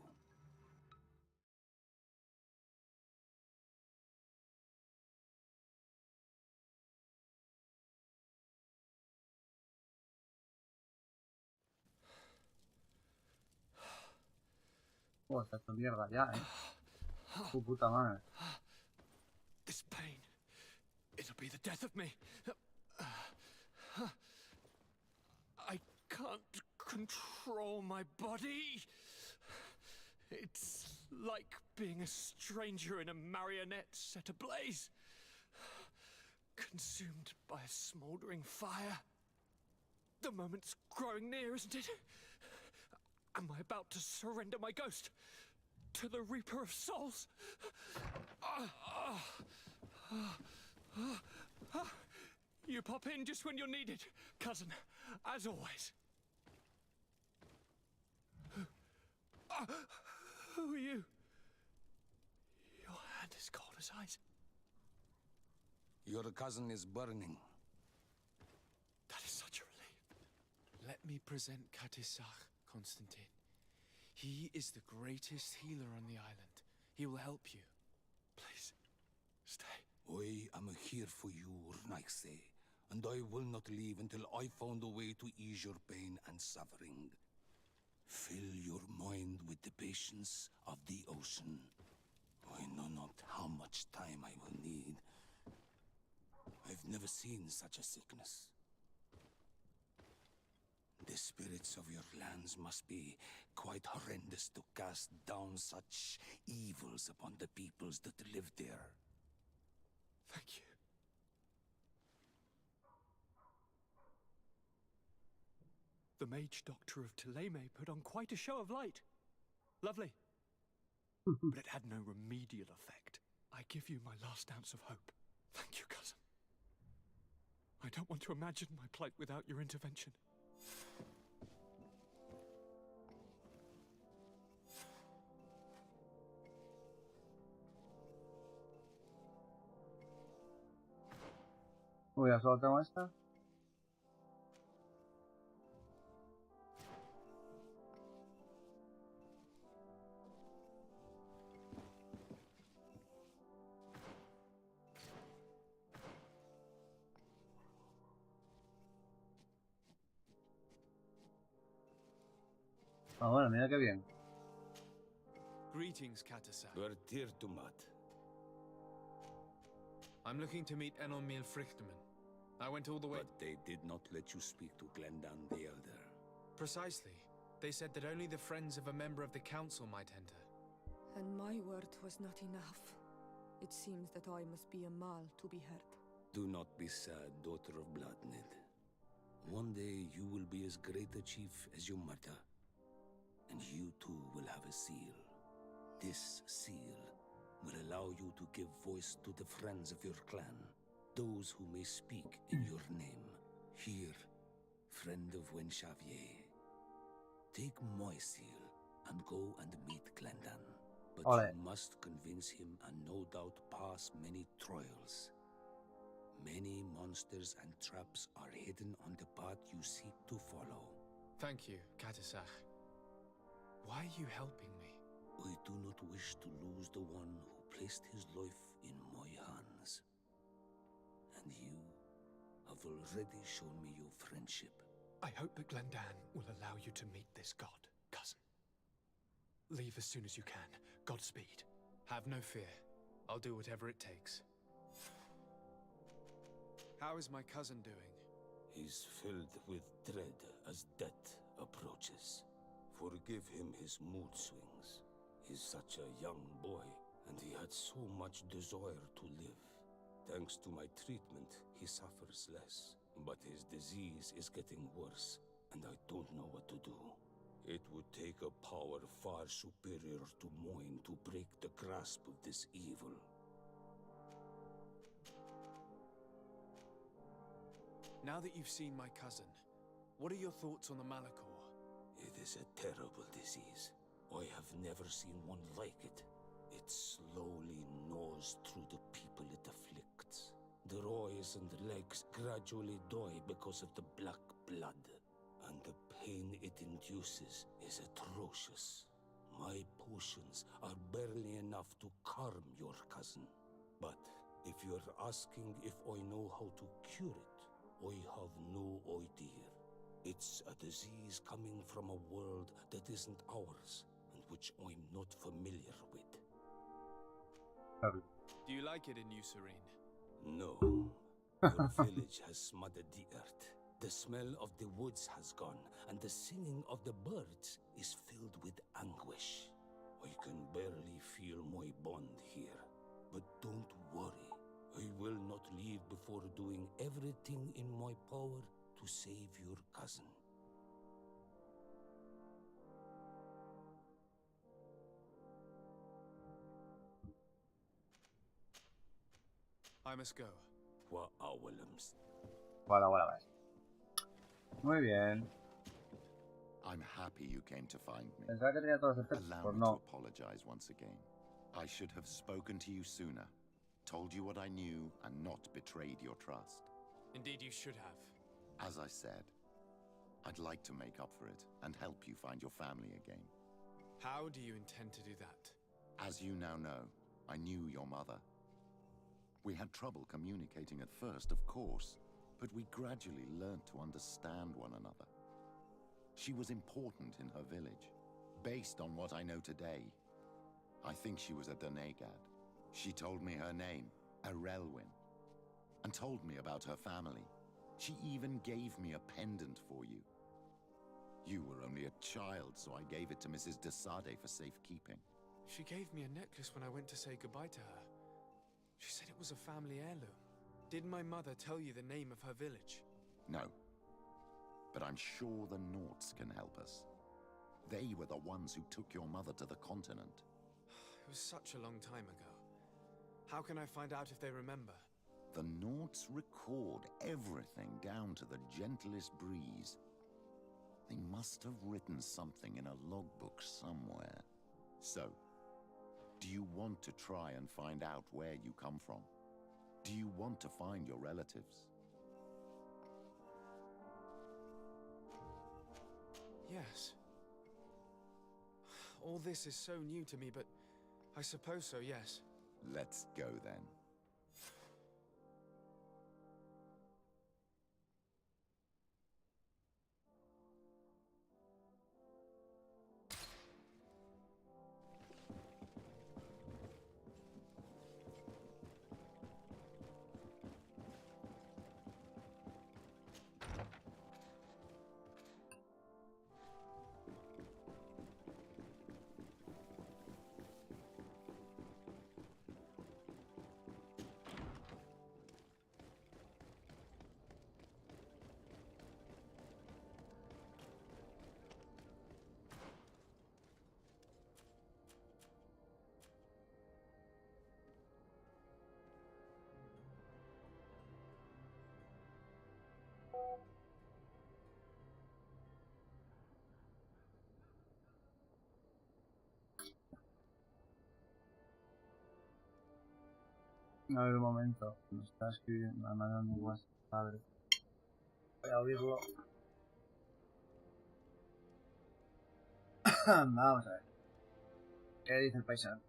Oh, está hecho mierda ya, Tu puta madre. This pain, it'll be the death of me. I can't control my body. It's like being a stranger in a marionette set ablaze. Consumed by a smoldering fire. The moment's growing near, isn't it? Am I about to surrender my ghost to the Reaper of Souls? You pop in just when you're needed, cousin, as always. Who are you? Your hand is cold as ice. Your cousin is burning. That is such a relief. Let me present Gracias, Constantin. He is the greatest healer on the island. He will help you. Please, stay. I am here for you, Gracias, and I will not leave until I found a way to ease your pain and suffering. Fill your mind with the patience of the ocean. I know not how much time I will need. I've never seen such a sickness. The spirits of your lands must be quite horrendous to cast down such evils upon the peoples that live there. Thank you. The mage doctor of Teleme put on quite a show of light. Lovely. But it had no remedial effect. I give you my last ounce of hope. Thank you, cousin. I don't want to imagine my plight without your intervention. Uy, ¿ya solo tengo esta? Ah, bueno, mira qué bien. Greetings, Gracias. Bertirtumat. I'm looking to meet Enomil Frichtman. I went all the way... But they did not let you speak to Glendan the Elder. Precisely. They said that only the friends of a member of the council might enter. And my word was not enough. It seems that I must be a Mal to be heard. Do not be sad, daughter of Bloodnid. One day you will be as great a chief as your mother. And you too will have a seal. This seal will allow you to give voice to the friends of your clan, those who may speak in your name. Here, friend of Wenxavier, take my seal and go and meet Glendan. But you must convince him and no doubt pass many trials. Many monsters and traps are hidden on the path you seek to follow. Thank you, Gracias. Why are you helping me? I do not wish to lose the one who placed his life in my hands. And you have already shown me your friendship. I hope that Glendan will allow you to meet this god, cousin. Leave as soon as you can. Godspeed. Have no fear. I'll do whatever it takes. How is my cousin doing? He's filled with dread as death approaches. Forgive him his mood swings. He's such a young boy, and he had so much desire to live. Thanks to my treatment, he suffers less. But his disease is getting worse, and I don't know what to do. It would take a power far superior to mine to break the grasp of this evil. Now that you've seen my cousin, what are your thoughts on the Malachor? It is a terrible disease. I have never seen one like it. It slowly gnaws through the people it afflicts. Their eyes and legs gradually die because of the black blood. And the pain it induces is atrocious. My potions are barely enough to calm your cousin. But if you're asking if I know how to cure it, I have no idea. It's a disease coming from a world that isn't ours, and which I'm not familiar with. Do you like it in New Serene? No. Your village has smothered the earth. The smell of the woods has gone, and the singing of the birds is filled with anguish. I can barely feel my bond here. But don't worry. I will not leave before doing everything in my power to save your cousin. I must go. Voilà, voilà. Muy bien. I'm happy you came to find me. Pensaba que tenía todos los efectos, Allow pues me no. to apologize once again. I should have spoken to you sooner, told you what I knew, and not betrayed your trust. Indeed, you should have. As I said, I'd like to make up for it and help you find your family again. How do you intend to do that? As you now know, I knew your mother. We had trouble communicating at first, of course, but we gradually learned to understand one another. She was important in her village. Based on what I know today, I think she was a Donegad. She told me her name, Arelwin, and told me about her family. She even gave me a pendant for you. You were only a child, so I gave it to Mrs. de Sade for safekeeping. She gave me a necklace when I went to say goodbye to her. She said it was a family heirloom. Did my mother tell you the name of her village? No. But I'm sure the Norts can help us. They were the ones who took your mother to the continent. It was such a long time ago. How can I find out if they remember? The Norts record everything down to the gentlest breeze. They must have written something in a logbook somewhere. So, do you want to try and find out where you come from? Do you want to find your relatives? Yes. All this is so new to me, but I suppose so, yes. Let's go then. A ver un momento, me está escribiendo, me mandando un WhatsApp, padre. Voy a oírlo. Vamos a ver. ¿Qué dice el paisano?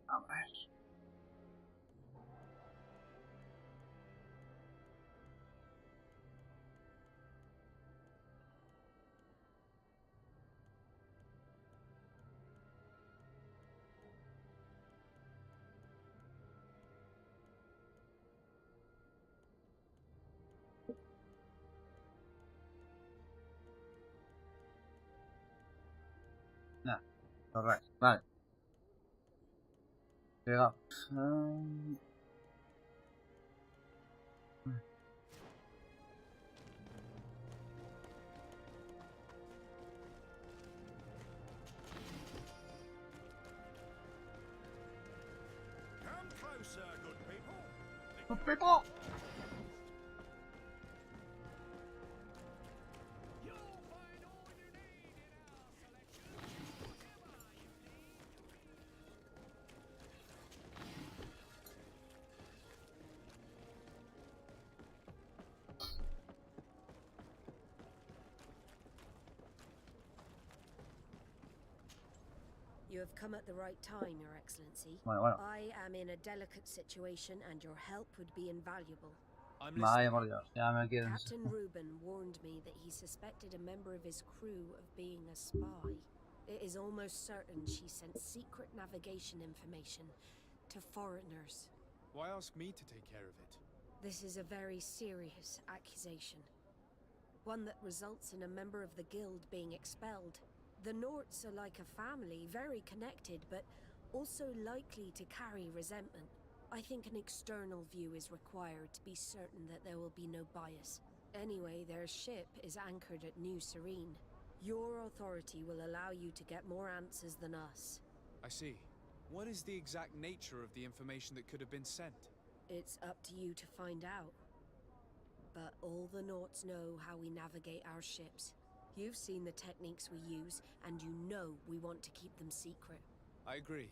Vamos a ver. Nada, correcto, vale. Llegamos. Come closer, good people. Good people! You have come at the right time, Your Excellency. Bueno, bueno. I am in a delicate situation and your help would be invaluable. Vaya por Dios, ya me quieren. Captain Reuben warned me that he suspected a member of his crew of being a spy. It is almost certain she sent secret navigation information to foreigners. Why ask me to take care of it? This is a very serious accusation. One that results in a member of the guild being expelled. The Norts are like a family, very connected, but also likely to carry resentment. I think an external view is required to be certain that there will be no bias. Anyway, their ship is anchored at New Serene. Your authority will allow you to get more answers than us. I see. What is the exact nature of the information that could have been sent? It's up to you to find out. But all the Norts know how we navigate our ships. You've seen the techniques we use, and you know we want to keep them secret. I agree.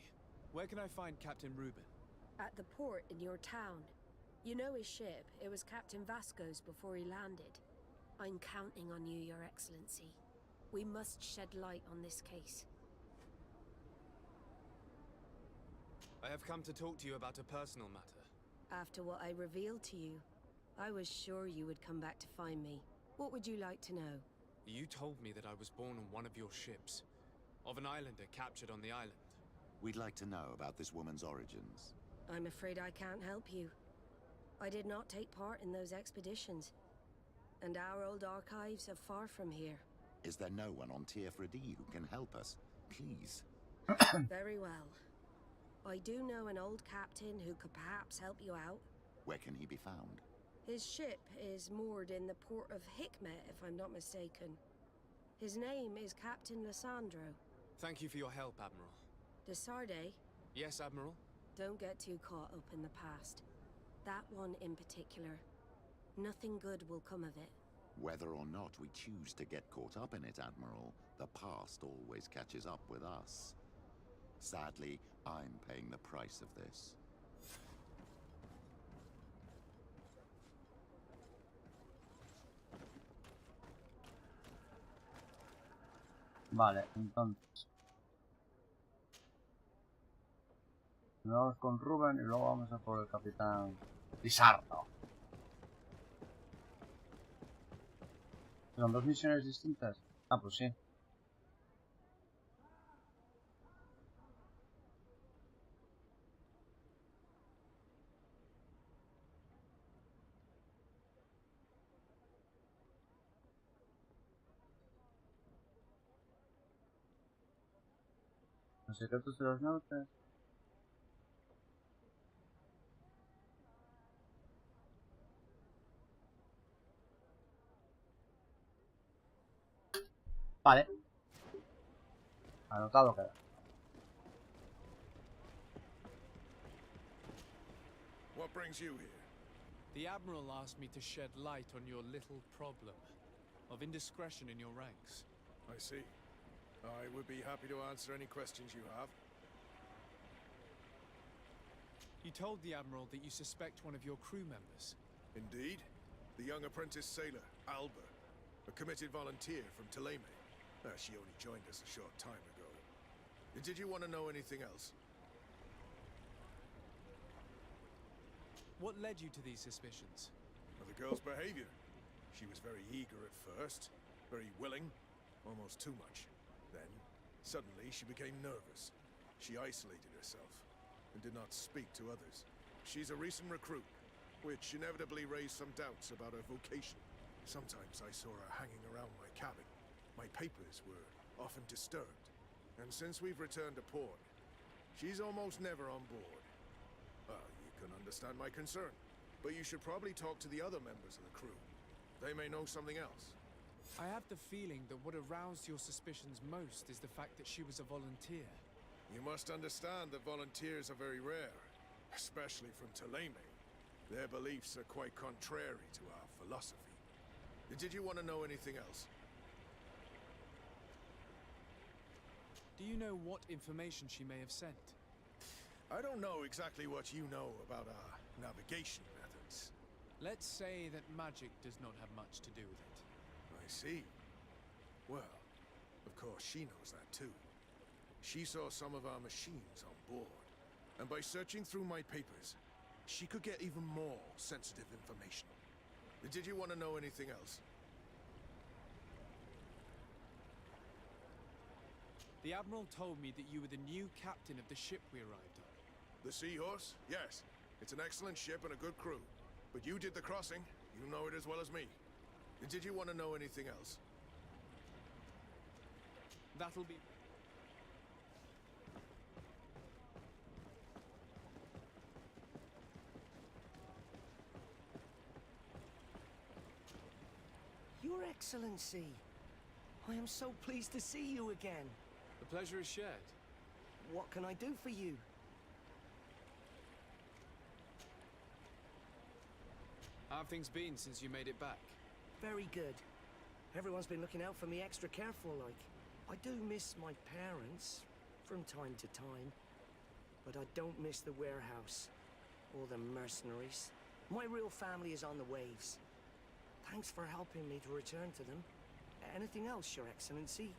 Where can I find Captain Reuben? At the port in your town. You know his ship. It was Captain Vasco's before he landed. I'm counting on you, Your Excellency. We must shed light on this case. I have come to talk to you about a personal matter. After what I revealed to you, I was sure you would come back to find me. What would you like to know? You told me that I was born on one of your ships. Of an islander captured on the island. We'd like to know about this woman's origins. I'm afraid I can't help you. I did not take part in those expeditions. And our old archives are far from here. Is there no one on TF4D who can help us? Please. Very well. I do know an old captain who could perhaps help you out. Where can he be found? His ship is moored in the port of Hikmet, if I'm not mistaken. His name is Captain Lissandro. Thank you for your help, Admiral. De Sarde? Yes, Admiral? Don't get too caught up in the past. That one in particular. Nothing good will come of it. Whether or not we choose to get caught up in it, Admiral, the past always catches up with us. Sadly, I'm paying the price of this. Vale, entonces vamos con Rubén y luego vamos a por el capitán Lizardo. ¿Son dos misiones distintas? Ah, pues sí. Los secretos de los nortes. Vale. Anotado queda. What brings you here? The Admiral asked me to shed light on your little problem of indiscretion in your ranks. I see. I would be happy to answer any questions you have. You told the Admiral that you suspect one of your crew members. Indeed. The young apprentice sailor, Alba. A committed volunteer from Thélème. She only joined us a short time ago. Did you want to know anything else? What led you to these suspicions? Well, the girl's behavior. She was very eager at first. Very willing. Almost too much. Then, suddenly, she became nervous. She isolated herself and did not speak to others. She's a recent recruit, which inevitably raised some doubts about her vocation. Sometimes I saw her hanging around my cabin. My papers were often disturbed. And since we've returned to port, she's almost never on board. Well, you can understand my concern, but you should probably talk to the other members of the crew. They may know something else. I have the feeling that what aroused your suspicions most is the fact that she was a volunteer. You must understand that volunteers are very rare, especially from Thélème. Their beliefs are quite contrary to our philosophy. Did you want to know anything else? Do you know what information she may have sent? I don't know exactly what you know about our navigation methods. Let's say that magic does not have much to do with it. I see. Well, of course she knows that too. She saw some of our machines on board, and by searching through my papers, she could get even more sensitive information. Did you want to know anything else? The Admiral told me that you were the new captain of the ship we arrived on. The Seahorse? Yes. It's an excellent ship and a good crew. But you did the crossing. You know it as well as me. Did you want to know anything else? That'll be... Your Excellency, I am so pleased to see you again. The pleasure is shared. What can I do for you? How have things been since you made it back? Very good. Everyone's been looking out for me extra careful, like. I do miss my parents from time to time, but I don't miss the warehouse or the mercenaries. My real family is on the waves. Thanks for helping me to return to them. Anything else, Your Excellency?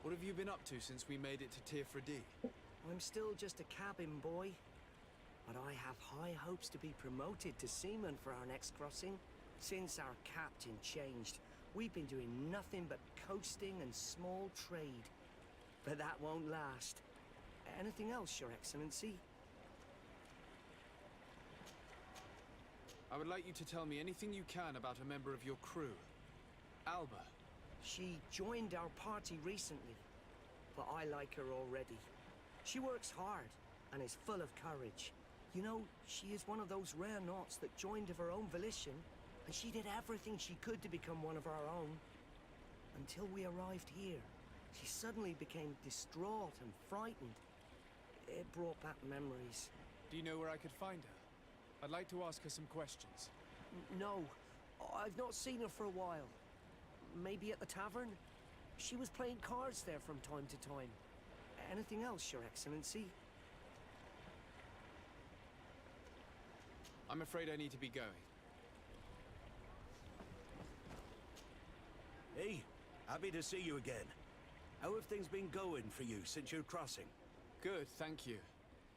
What have you been up to since we made it to Tirfredi? I'm still just a cabin boy, but I have high hopes to be promoted to seaman for our next crossing. Since our captain changed, we've been doing nothing but coasting and small trade. But that won't last. Anything else, Your Excellency? I would like you to tell me anything you can about a member of your crew. Alba. She joined our party recently, but I like her already. She works hard and is full of courage. You know, she is one of those rare knots that joined of her own volition, and she did everything she could to become one of our own. Until we arrived here, she suddenly became distraught and frightened. It brought back memories. Do you know where I could find her? I'd like to ask her some questions. No, I've not seen her for a while. Maybe at the tavern? She was playing cards there from time to time. Anything else, Your Excellency? I'm afraid I need to be going. Hey, happy to see you again. How have things been going for you since your crossing? Good, thank you.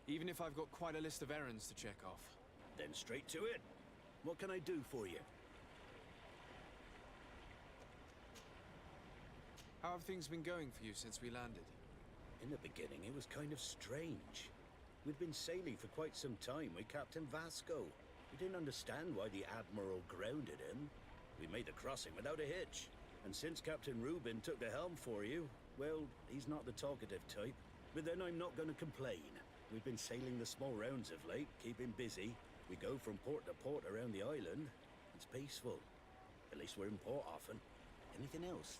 Even if I've got quite a list of errands to check off. Then straight to it. What can I do for you? How have things been going for you since we landed? In the beginning, it was kind of strange. We'd been sailing for quite some time with Captain Vasco. We didn't understand why the Admiral grounded him. We made the crossing without a hitch. And since Captain Rubin took the helm for you, well, he's not the talkative type. But then I'm not going to complain. We've been sailing the small rounds of late, keeping busy. We go from port to port around the island. It's peaceful. At least we're in port often. Anything else?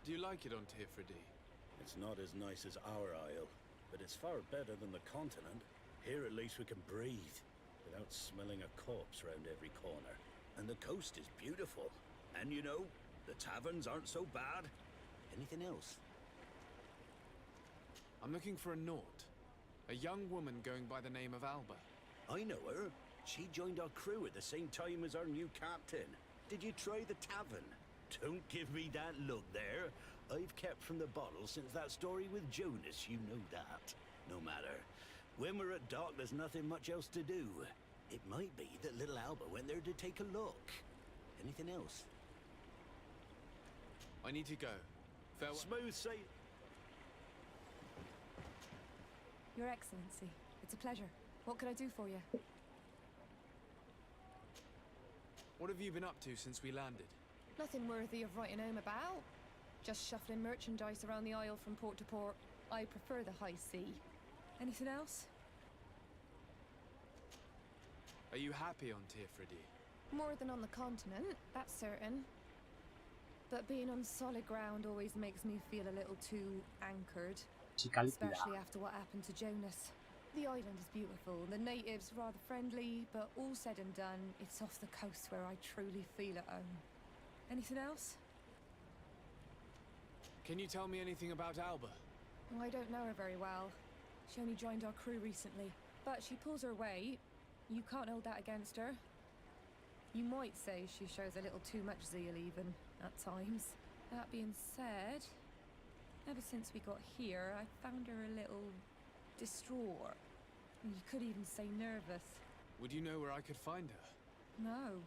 Do you like it on Tirfredi? It's not as nice as our isle, but it's far better than the continent. Here at least we can breathe, without smelling a corpse round every corner. And the coast is beautiful. And you know, the taverns aren't so bad. Anything else? I'm looking for a Naut. A young woman going by the name of Alba. I know her. She joined our crew at the same time as our new captain. Did you try the tavern? Don't give me that look there. I've kept from the bottle since that story with Jonas, you know that. No matter. When we're at dock, there's nothing much else to do. It might be that little Alba went there to take a look. Anything else? I need to go. Farewell. Smooth sail. Your Excellency, it's a pleasure. What can I do for you? What have you been up to since we landed? Nothing worthy of writing home about. Just shuffling merchandise around the isle from port to port. I prefer the high sea. Anything else? Are you happy on Tirfredi? More than on the continent, that's certain. But being on solid ground always makes me feel a little too anchored. Especially after what happened to Jonas. The island is beautiful, the natives rather friendly, but all said and done, it's off the coast where I truly feel at home. Anything else? Can you tell me anything about Alba? Oh, I don't know her very well. She only joined our crew recently. But she pulls her weight. You can't hold that against her. You might say she shows a little too much zeal even, at times. That being said, ever since we got here, I found her a little distraught. You could even say nervous. Would you know where I could find her? No,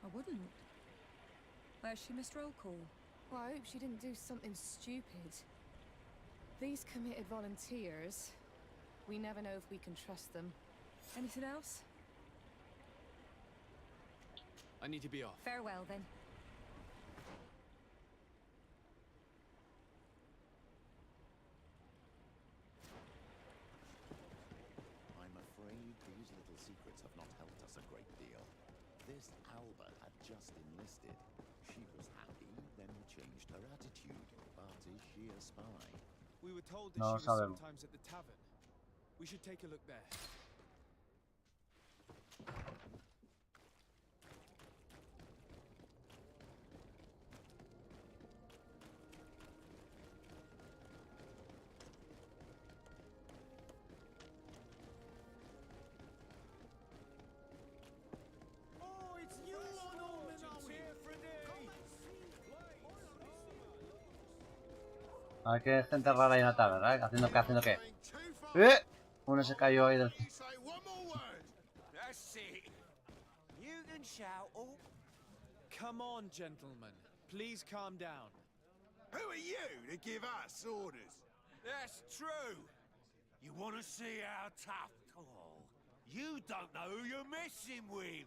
I wouldn't. Where's she, Mr. O'Call? Well, I hope she didn't do something stupid. These committed volunteers, we never know if we can trust them. Anything else? I need to be off. Farewell, then. I'm afraid these little secrets have not helped us a great deal. This Alba had just enlisted. She was happy, then changed her attitude. But is she a spy? We were told that No she was sabemos. sometimes at the tavern. We should take a look there. A ver qué gente rara hay en la tabla, ¿verdad? ¿Haciendo qué? ¿Haciendo qué? Uno se cayó ahí del... You can shout. Oh. Come on, gentlemen. Please calm down. Who are you to give us orders? That's true. You want to see how tough? Oh, you don't know who you're messing with.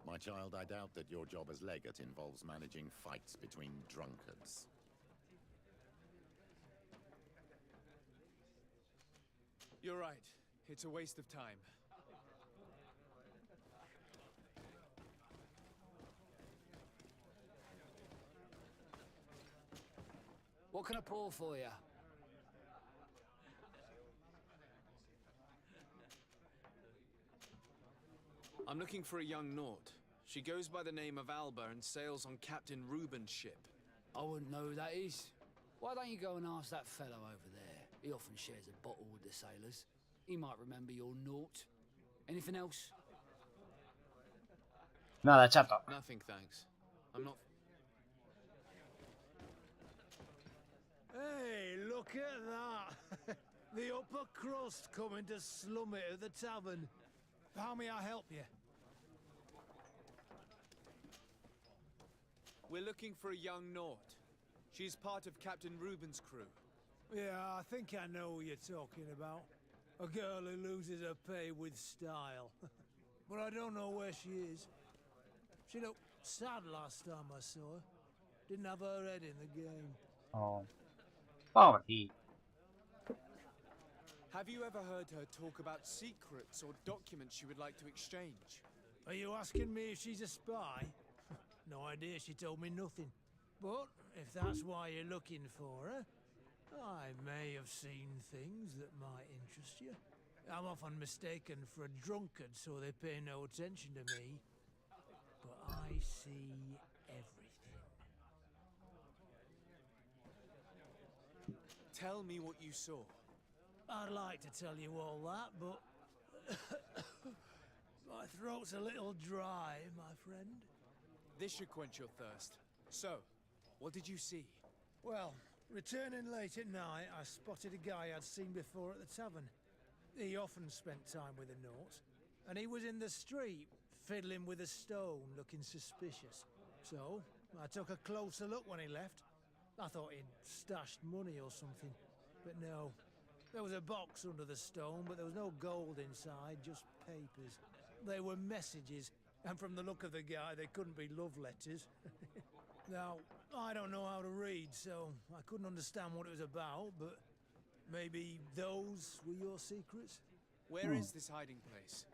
My child, I doubt that your job as legate involves managing fights between drunkards. You're right. It's a waste of time. What can I pour for you? I'm looking for a young Naut. She goes by the name of Alba and sails on Captain Reuben's ship. I wouldn't know who that is. Why don't you go and ask that fellow over there? He often shares a bottle with the sailors. He might remember your Naut. Anything else? Nada, chato. Nothing, thanks. I'm not... Hey, look at that! The upper crust coming to slum it at the tavern. How may I help you? We're looking for a young Naut. She's part of Captain Reuben's crew. Yeah, I think I know who you're talking about. A girl who loses her pay with style. But I don't know where she is. She looked sad last time I saw her. Didn't have her head in the game. Oh. Poverty. Have you ever heard her talk about secrets or documents she would like to exchange? Are you asking me if she's a spy? No idea, she told me nothing. But if that's why you're looking for her, I may have seen things that might interest you. I'm often mistaken for a drunkard, so they pay no attention to me. But I see everything. Tell me what you saw. I'd like to tell you all that, but my throat's a little dry, my friend. This should quench your thirst. So, what did you see? Well, returning late at night, I spotted a guy I'd seen before at the tavern. He often spent time with the Naut, and he was in the street, fiddling with a stone, looking suspicious. So, I took a closer look when he left. I thought he'd stashed money or something, but no. There was a box under the stone, but there was no gold inside, just papers. They were messages, and from the look of the guy, they couldn't be love letters. Now, I don't know how to read, so I couldn't understand what it was about, but maybe those were your secrets? Where is this hiding place?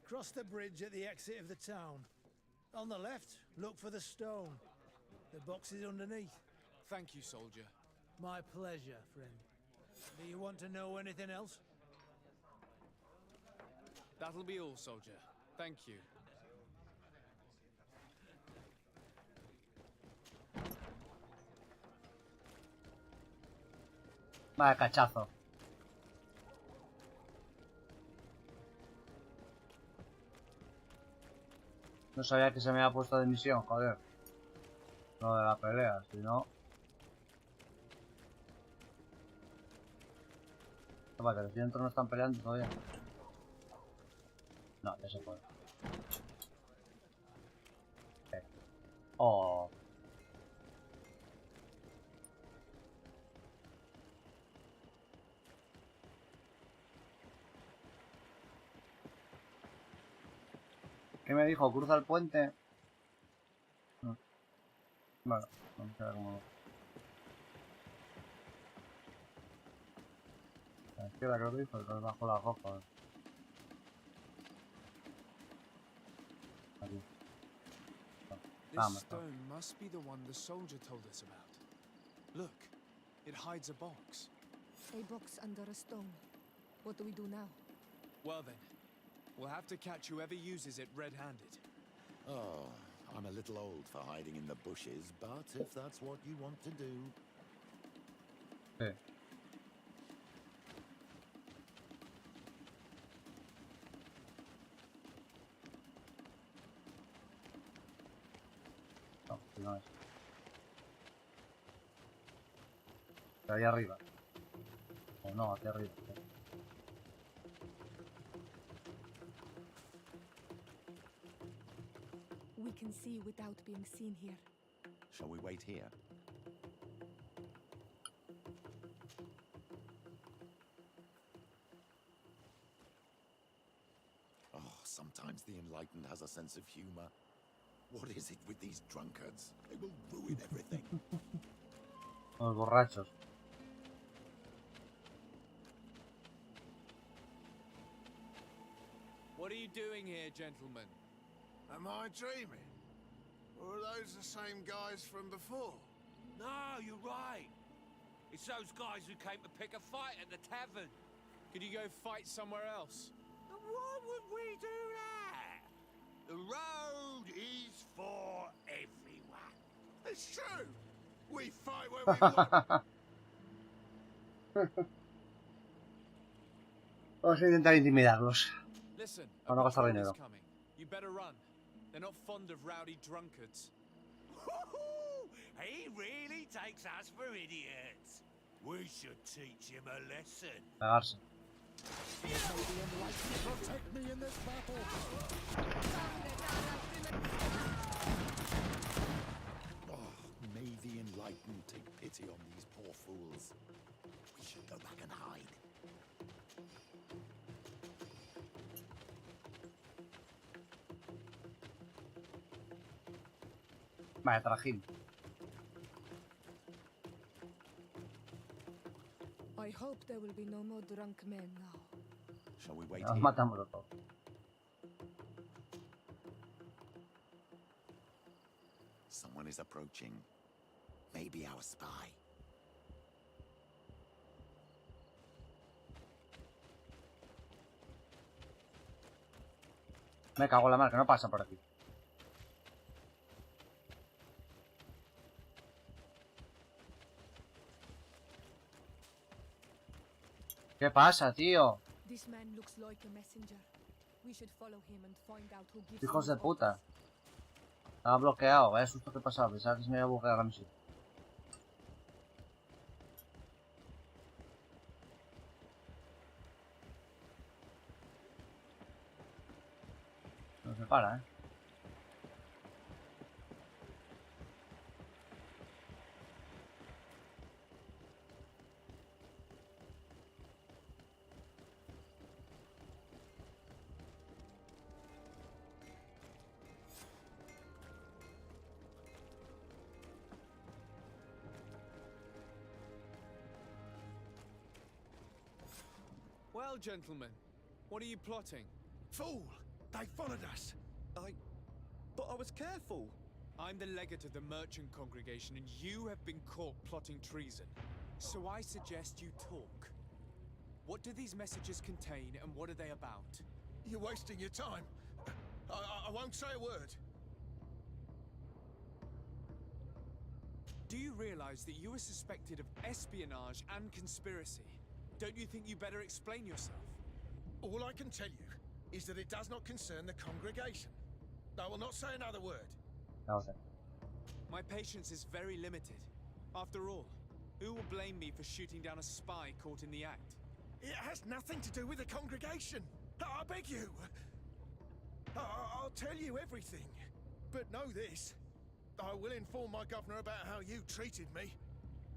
Cross the bridge at the exit of the town. On the left, look for the stone. The box is underneath. Thank you, soldier. My pleasure, friend. Do you want to know anything else? That'll be all, soldier. Thank you. Vaya cachazo. No sabía que se me había puesto de misión, joder. Lo de la pelea, si no... ¿Qué pasa? ¿Que si dentro no están peleando todavía? No, ya se puede. Oh... ¿Qué me dijo? ¿Cruza el puente? No. Bueno, vamos a ver cómo... A la izquierda creo que dijo, pero bajo la ropa. Aquí. This stone must be the one the soldier told us about. Look, it hides a box. A box under a stone. What do we do now? Well then, we'll have to catch whoever uses it red-handed. Oh, I'm a little old for hiding in the bushes, but if that's what you want to do... Sí. No, no es. De ahí arriba. O no, hacia arriba. We can see without being seen here. Shall we wait here? Oh, sometimes the enlightened has a sense of humor. What is it with these drunkards? They will ruin everything. Los borrachos. What are you doing here, gentlemen? Am I dreaming? Or are those the same guys from before? No, you're right. It's those guys who came to pick a fight at the tavern. Could you go fight somewhere else? Why would we do that? The road is for everyone. It's true. We fight where we want. Vamos a intentar intimidarlos. Listen, Para no gastar dinero. coming. You better run. They're not fond of rowdy drunkards. He really takes us for idiots. We should teach him a lesson. Pegarse. Protect me in this battle. Oh, may the enlightened take pity on these poor fools. We should go back and hide. Vaya trajín. I hope there will be no more drunk men now. Shall we wait Nos here? matamos a todos. Someone is approaching. Maybe our spy. Me cago en la mar, que no pasa por aquí. ¿Qué pasa, tío? This man looks like a messenger. We should follow him and find out who gives Hijos him de puta. Estaba bloqueado, vaya susto que pasaba. Pensaba que se me iba a buguear la misión. No se para, Well, gentlemen, what are you plotting? Fool! They followed us. But I was careful. I'm the legate of the merchant congregation, and you have been caught plotting treason. So I suggest you talk. What do these messages contain, and what are they about? You're wasting your time. I won't say a word. Do you realize that you are suspected of espionage and conspiracy? Don't you think you better explain yourself? All I can tell you is that it does not concern the congregation. I will not say another word. My patience is very limited. After all, who will blame me for shooting down a spy caught in the act? It has nothing to do with the congregation. I beg you. I'll tell you everything. But know this. I will inform my governor about how you treated me.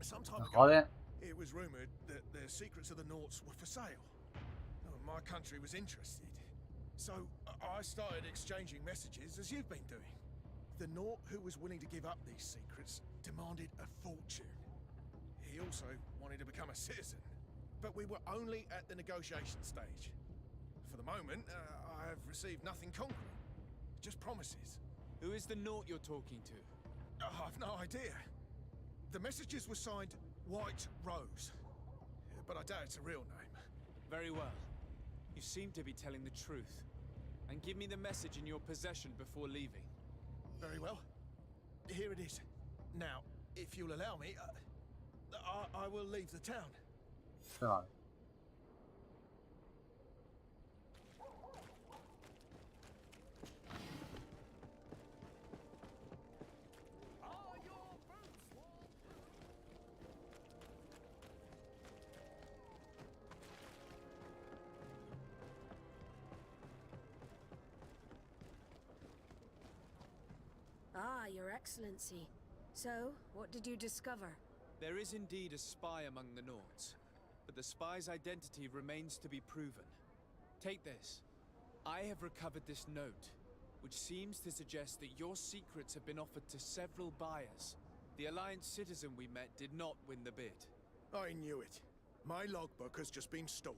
Some time ago, it was rumored that the secrets of the Naughts were for sale. My country was interested. So I started exchanging messages as you've been doing. The Naught who was willing to give up these secrets demanded a fortune. He also wanted to become a citizen. But we were only at the negotiation stage. For the moment, I have received nothing concrete. Just promises. Who is the Naught you're talking to? I've no idea. The messages were signed White Rose. But I doubt it's a real name. Very well. You seem to be telling the truth. And give me the message in your possession before leaving. Very well. Here it is. Now, if you'll allow me, I will leave the town. Vale. Ah, Your Excellency. So, what did you discover? There is indeed a spy among the Naughts, but the spy's identity remains to be proven. Take this. I have recovered this note, which seems to suggest that your secrets have been offered to several buyers. The Alliance citizen we met did not win the bid. I knew it. My logbook has just been stolen,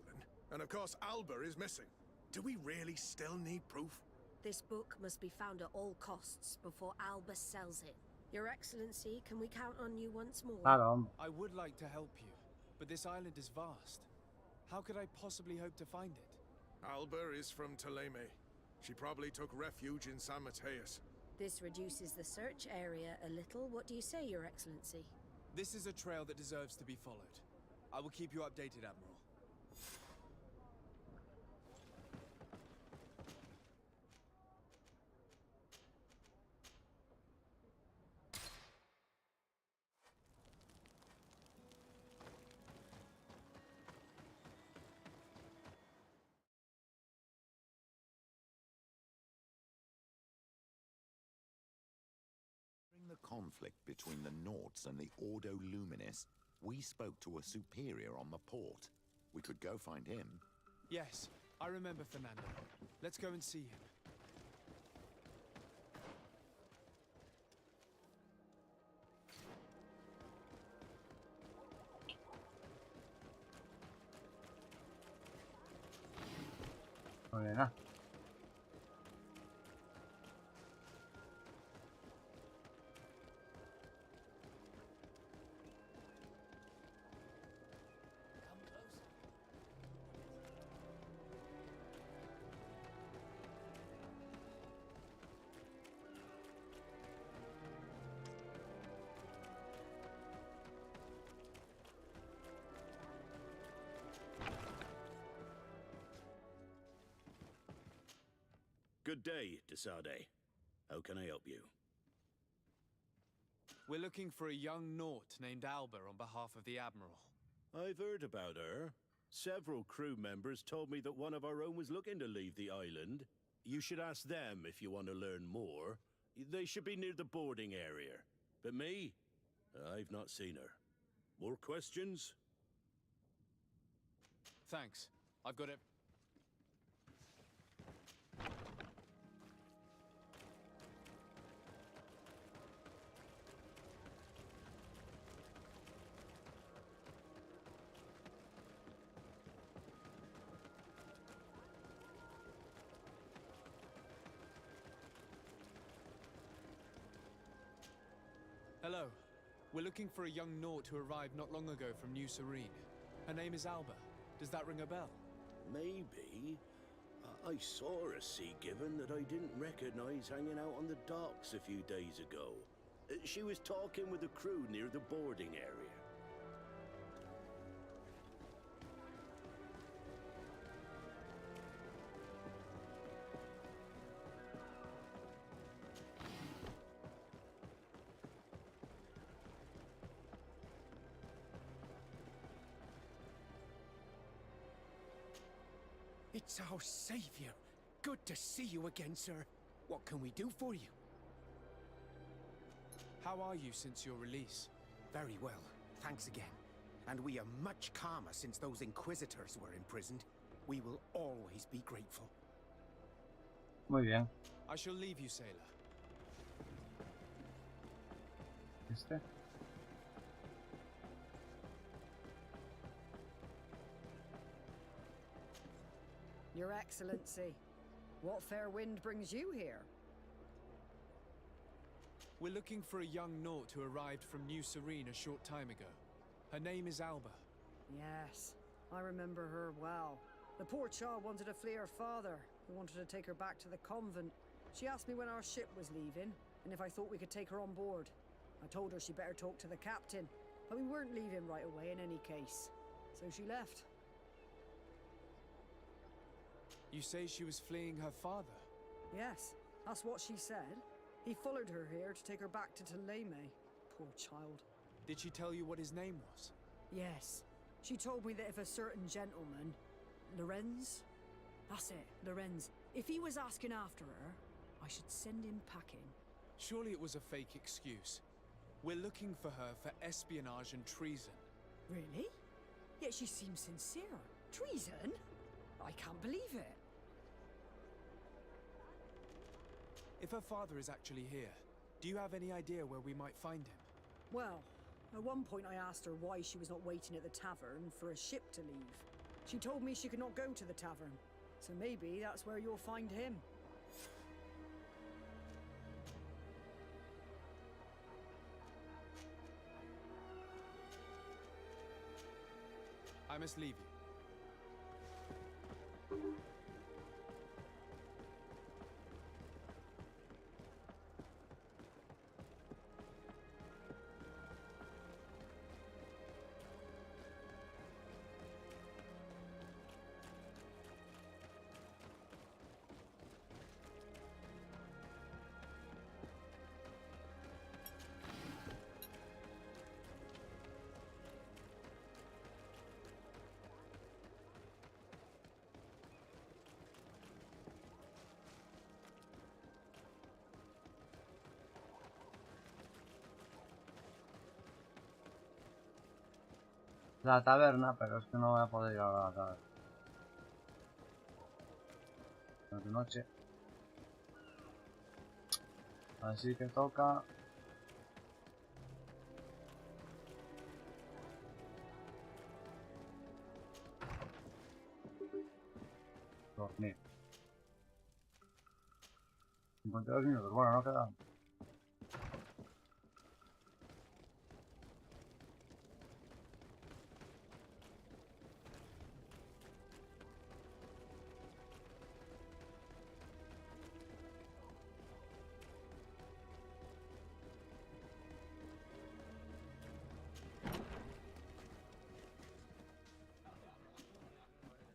and of course Alba is missing. Do we really still need proof? This book must be found at all costs before Alba sells it. Your Excellency, can we count on you once more? I would like to help you, but this island is vast. How could I possibly hope to find it? Alba is from Theleme. She probably took refuge in San Mateus. This reduces the search area a little. What do you say, Your Excellency? This is a trail that deserves to be followed. I will keep you updated, Admiral. During the conflict between the Naughts and the Ordo Luminis, we spoke to a superior on the port. We could go find him. Yes, I remember Fernando. Let's go and see him. Bueno. Good day, Desade. How can I help you? We're looking for a young Naught named Alba on behalf of the Admiral. I've heard about her. Several crew members told me that one of our own was looking to leave the island. You should ask them if you want to learn more. They should be near the boarding area. But me? I've not seen her. More questions? Thanks. I've got it. Hello. We're looking for a young Naught who arrived not long ago from New Serene. Her name is Alba. Does that ring a bell? Maybe. I saw a Sea Given that I didn't recognize hanging out on the docks a few days ago. She was talking with the crew near the boarding area. It's our savior. Good to see you again, sir. What can we do for you? How are you since your release? Very well, thanks again. And we are much calmer since those inquisitors were imprisoned. We will always be grateful. Muy bien. I shall leave you, sailor. Este. Your Excellency, what fair wind brings you here? We're looking for a young Naut who arrived from New Serene a short time ago. Her name is Alba. Yes, I remember her well. The poor child wanted to flee her father, who wanted to take her back to the convent. She asked me when our ship was leaving, and if I thought we could take her on board. I told her she better talk to the captain, but we weren't leaving right away in any case. So she left. You say she was fleeing her father? Yes, that's what she said. He followed her here to take her back to Thélème. Poor child. Did she tell you what his name was? Yes. She told me that if a certain gentleman, Lorenz? That's it, Lorenz. If he was asking after her, I should send him packing. Surely it was a fake excuse. We're looking for her for espionage and treason. Really? Yet she seems sincere. Treason? I can't believe it. If her father is actually here, do you have any idea where we might find him? Well, at one point I asked her why she was not waiting at the tavern for a ship to leave. She told me she could not go to the tavern, so maybe that's where you'll find him. I must leave you. La taberna, pero es que no voy a poder ir ahora a la taberna. No de noche. Así que toca dormir. 52 minutos, bueno, no quedan.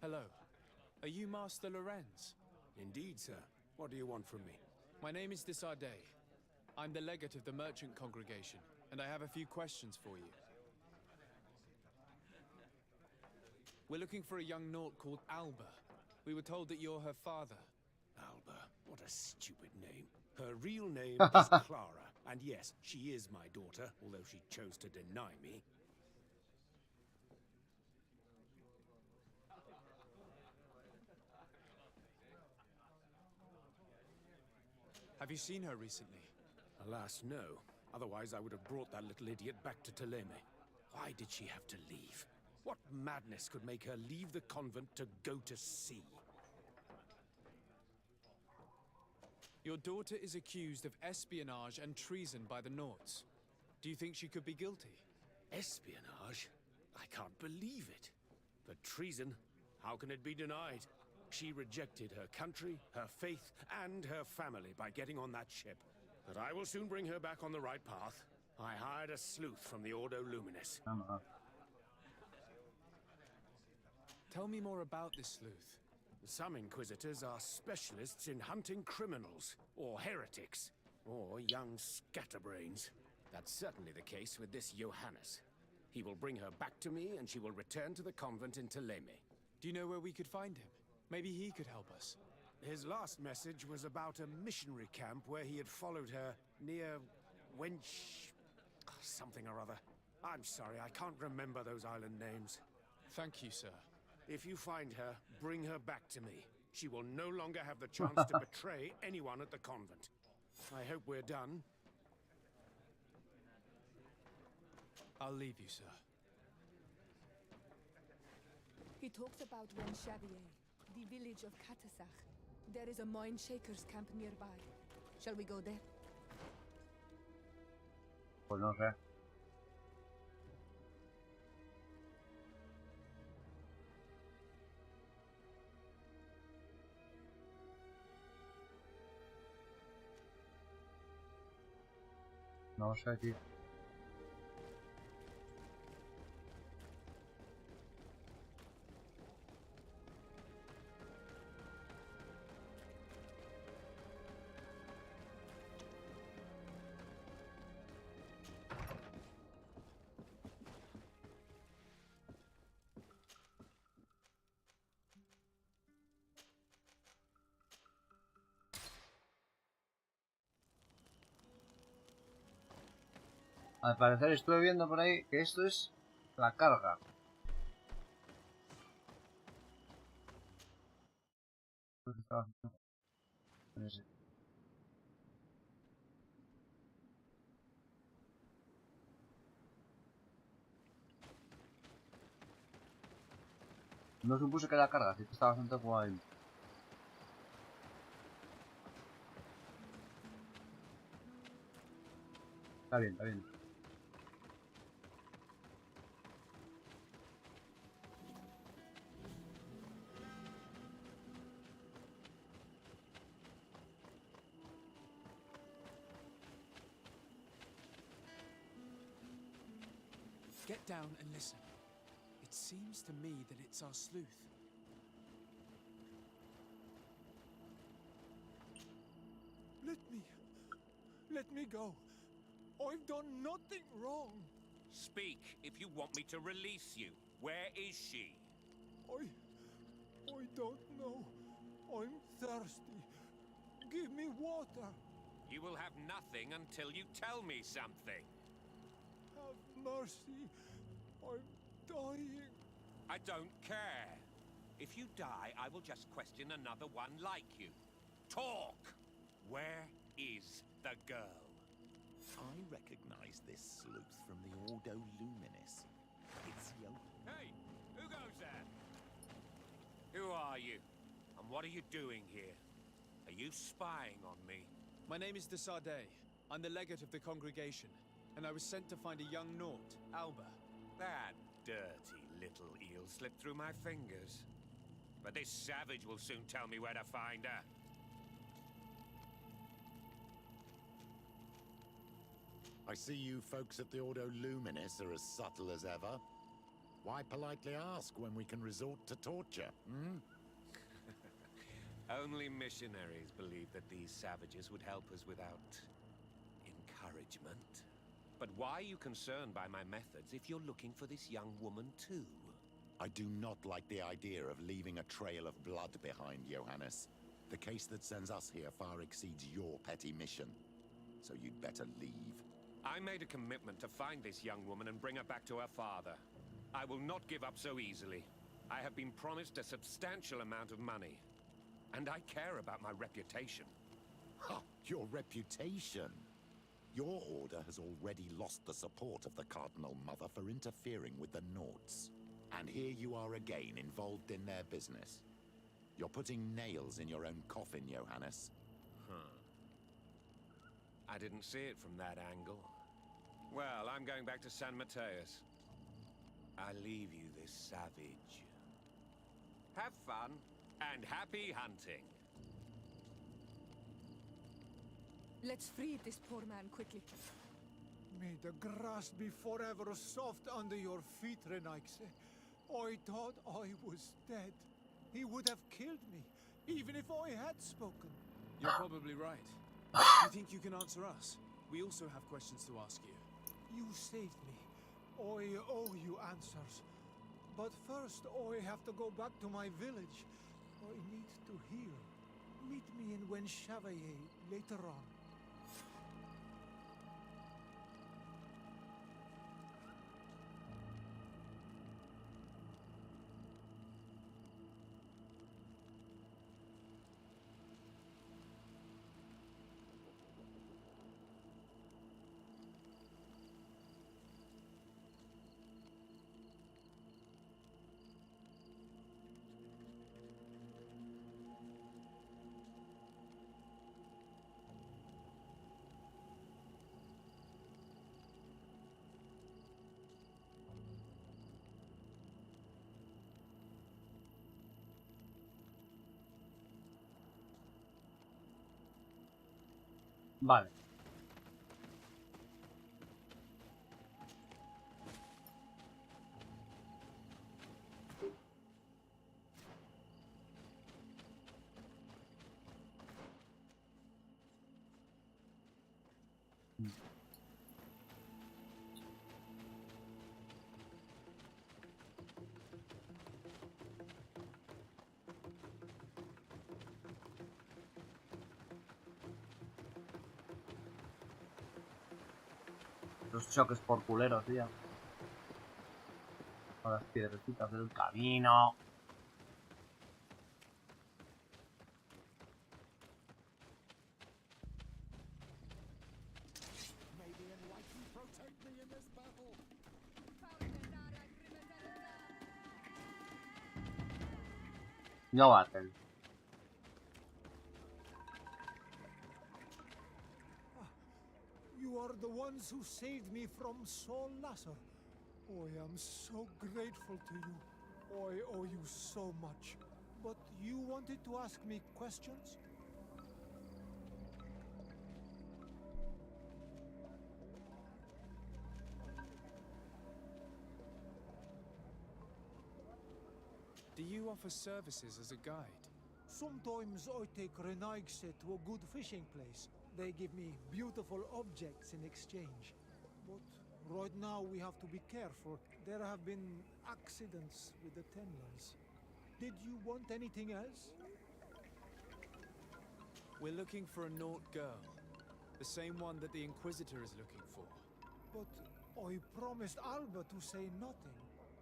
Hello. Are you Master Lorenz? Indeed, sir. What do you want from me? My name is Desardet. I'm the legate of the merchant congregation, and I have a few questions for you. We're looking for a young Naut called Alba. We were told that you're her father. Alba, what a stupid name. Her real name is Clara, and yes, she is my daughter, although she chose to deny me. Have you seen her recently? Alas, no. Otherwise, I would have brought that little idiot back to Thélème. Why did she have to leave? What madness could make her leave the convent to go to sea? Your daughter is accused of espionage and treason by the Nauts. Do you think she could be guilty? Espionage? I can't believe it. But treason? How can it be denied? She rejected her country, her faith, and her family by getting on that ship. But I will soon bring her back on the right path. I hired a sleuth from the Ordo Luminis. Tell me more about this sleuth. Some inquisitors are specialists in hunting criminals, or heretics, or young scatterbrains. That's certainly the case with this Johannes. He will bring her back to me, and she will return to the convent in Thélème. Do you know where we could find him? Maybe he could help us. His last message was about a missionary camp where he had followed her near Wench... something or other. I'm sorry, I can't remember those island names. Thank you, sir. If you find her, bring her back to me. She will no longer have the chance to betray anyone at the convent. I hope we're done. I'll leave you, sir. He talks about Wenchavier, the village of Katasach. There is a mine shaker's camp nearby. Shall we go there? Pues no sé. No sé, tío. Al parecer estuve viendo por ahí que esto es la carga. No supuse que era carga, así que está bastante guay. Está bien, está bien. Get down and listen. It seems to me that it's our sleuth. Let me go. I've done nothing wrong. Speak if you want me to release you. Where is she? I don't know. I'm thirsty. Give me water. You will have nothing until you tell me something. Have mercy. I'm dying. I don't care. If you die, I will just question another one like you. Talk! Where is the girl? I recognize this sleuth from the Ordo Luminis. It's Yo. Hey! Who goes there? Who are you? And what are you doing here? Are you spying on me? My name is de Sardet. I'm the legate of the congregation, and I was sent to find a young Naut, Alba. That dirty little eel slipped through my fingers. But this savage will soon tell me where to find her. I see you folks at the Ordo Luminis are as subtle as ever. Why politely ask when we can resort to torture, hmm? Only missionaries believe that these savages would help us without encouragement. But why are you concerned by my methods if you're looking for this young woman too? I do not like the idea of leaving a trail of blood behind, Johannes. The case that sends us here far exceeds your petty mission. So you'd better leave. I made a commitment to find this young woman and bring her back to her father. I will not give up so easily. I have been promised a substantial amount of money. And I care about my reputation. Ha! Your reputation? Your order has already lost the support of the Cardinal Mother for interfering with the Nauts. And here you are again, involved in their business. You're putting nails in your own coffin, Johannes. I didn't see it from that angle. Well, I'm going back to San Mateus. I leave you this savage. Have fun, and happy hunting. Let's free this poor man quickly. May the grass be forever soft under your feet, Renaikse. I thought I was dead. He would have killed me, even if I had spoken. You're probably right. You think you can answer us? We also have questions to ask you. You saved me. I owe you answers. But first, I have to go back to my village. I need to heal. Meet me in Wen Chevalier later on. Vale. Los choques por culeros, tío. Con las piedrecitas del camino. No battle. You are the ones who saved me from Saul Lasser. I am so grateful to you. I owe you so much. But you wanted to ask me questions? Do you offer services as a guide? Sometimes I take Renaigse to a good fishing place. They give me beautiful objects in exchange. But right now we have to be careful. There have been accidents with the Tenlans. Did you want anything else? We're looking for a Naut girl. The same one that the Inquisitor is looking for. But I promised Alba to say nothing.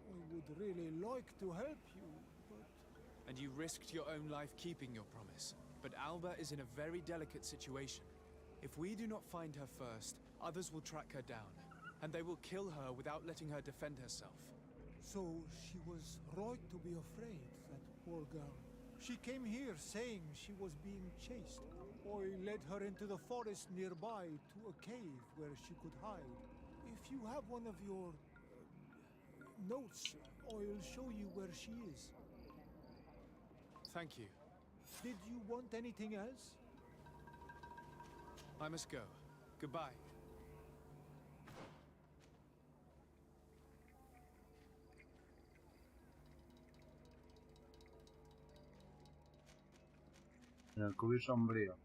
I would really like to help you, but... And you risked your own life keeping your promise. But Alba is in a very delicate situation. If we do not find her first, others will track her down. And they will kill her without letting her defend herself. So she was right to be afraid, that poor girl. She came here saying she was being chased. I led her into the forest nearby to a cave where she could hide. If you have one of your... notes, I'll show you where she is. Thank you. Did you want anything else? I must go. Goodbye. En el cubrir sombrío.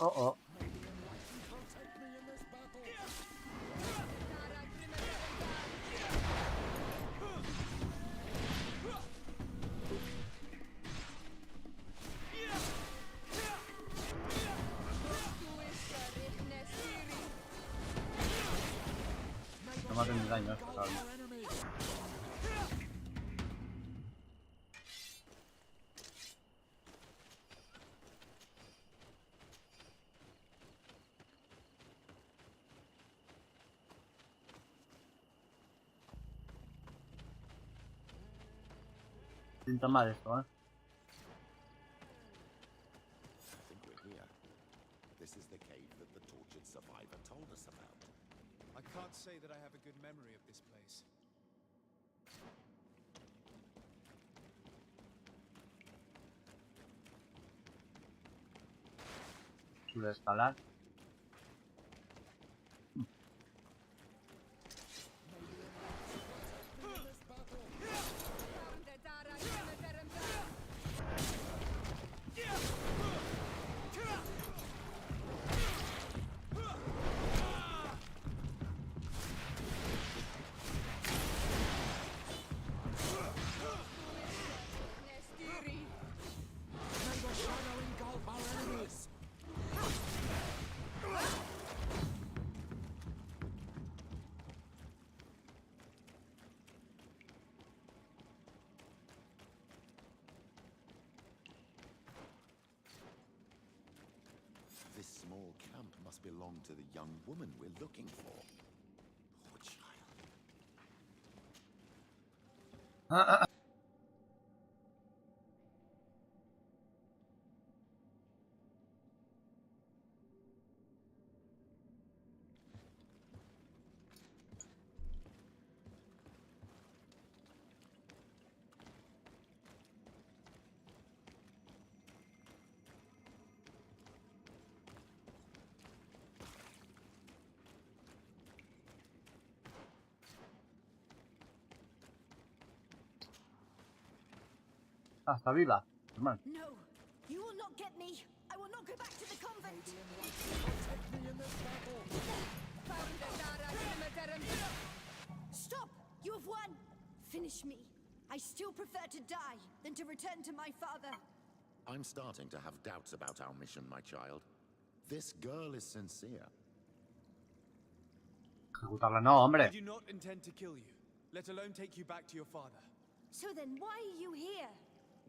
Uh-oh. daño esto, ¿sabes? Pinta mal esto, ¿eh? I think we're here. This is the cave that the tortured survivor told us about. I can't say that I have a good memory of this place. Suele escalar. This small camp must belong to the young woman we're looking for. Poor child. Hasta viva, hermano. No, you will not get me. I will not go back to the convent. Stop! You have won. Finish me. I still prefer to die than to return to my father. I'm starting to have doubts about our mission, my child. This girl is sincere. Ejecutarla no, hombre. We do not intend to kill you, let alone take you back to your father. So then why are you here?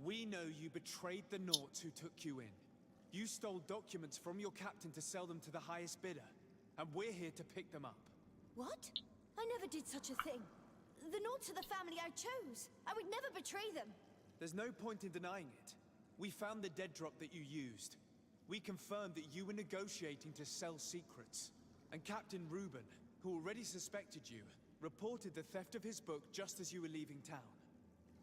We know you betrayed the Nauts who took you in. You stole documents from your captain to sell them to the highest bidder, and we're here to pick them up. What? I never did such a thing. The Nauts are the family I chose. I would never betray them. There's no point in denying it. We found the dead drop that you used. We confirmed that you were negotiating to sell secrets. And Captain Reuben, who already suspected you, reported the theft of his book just as you were leaving town.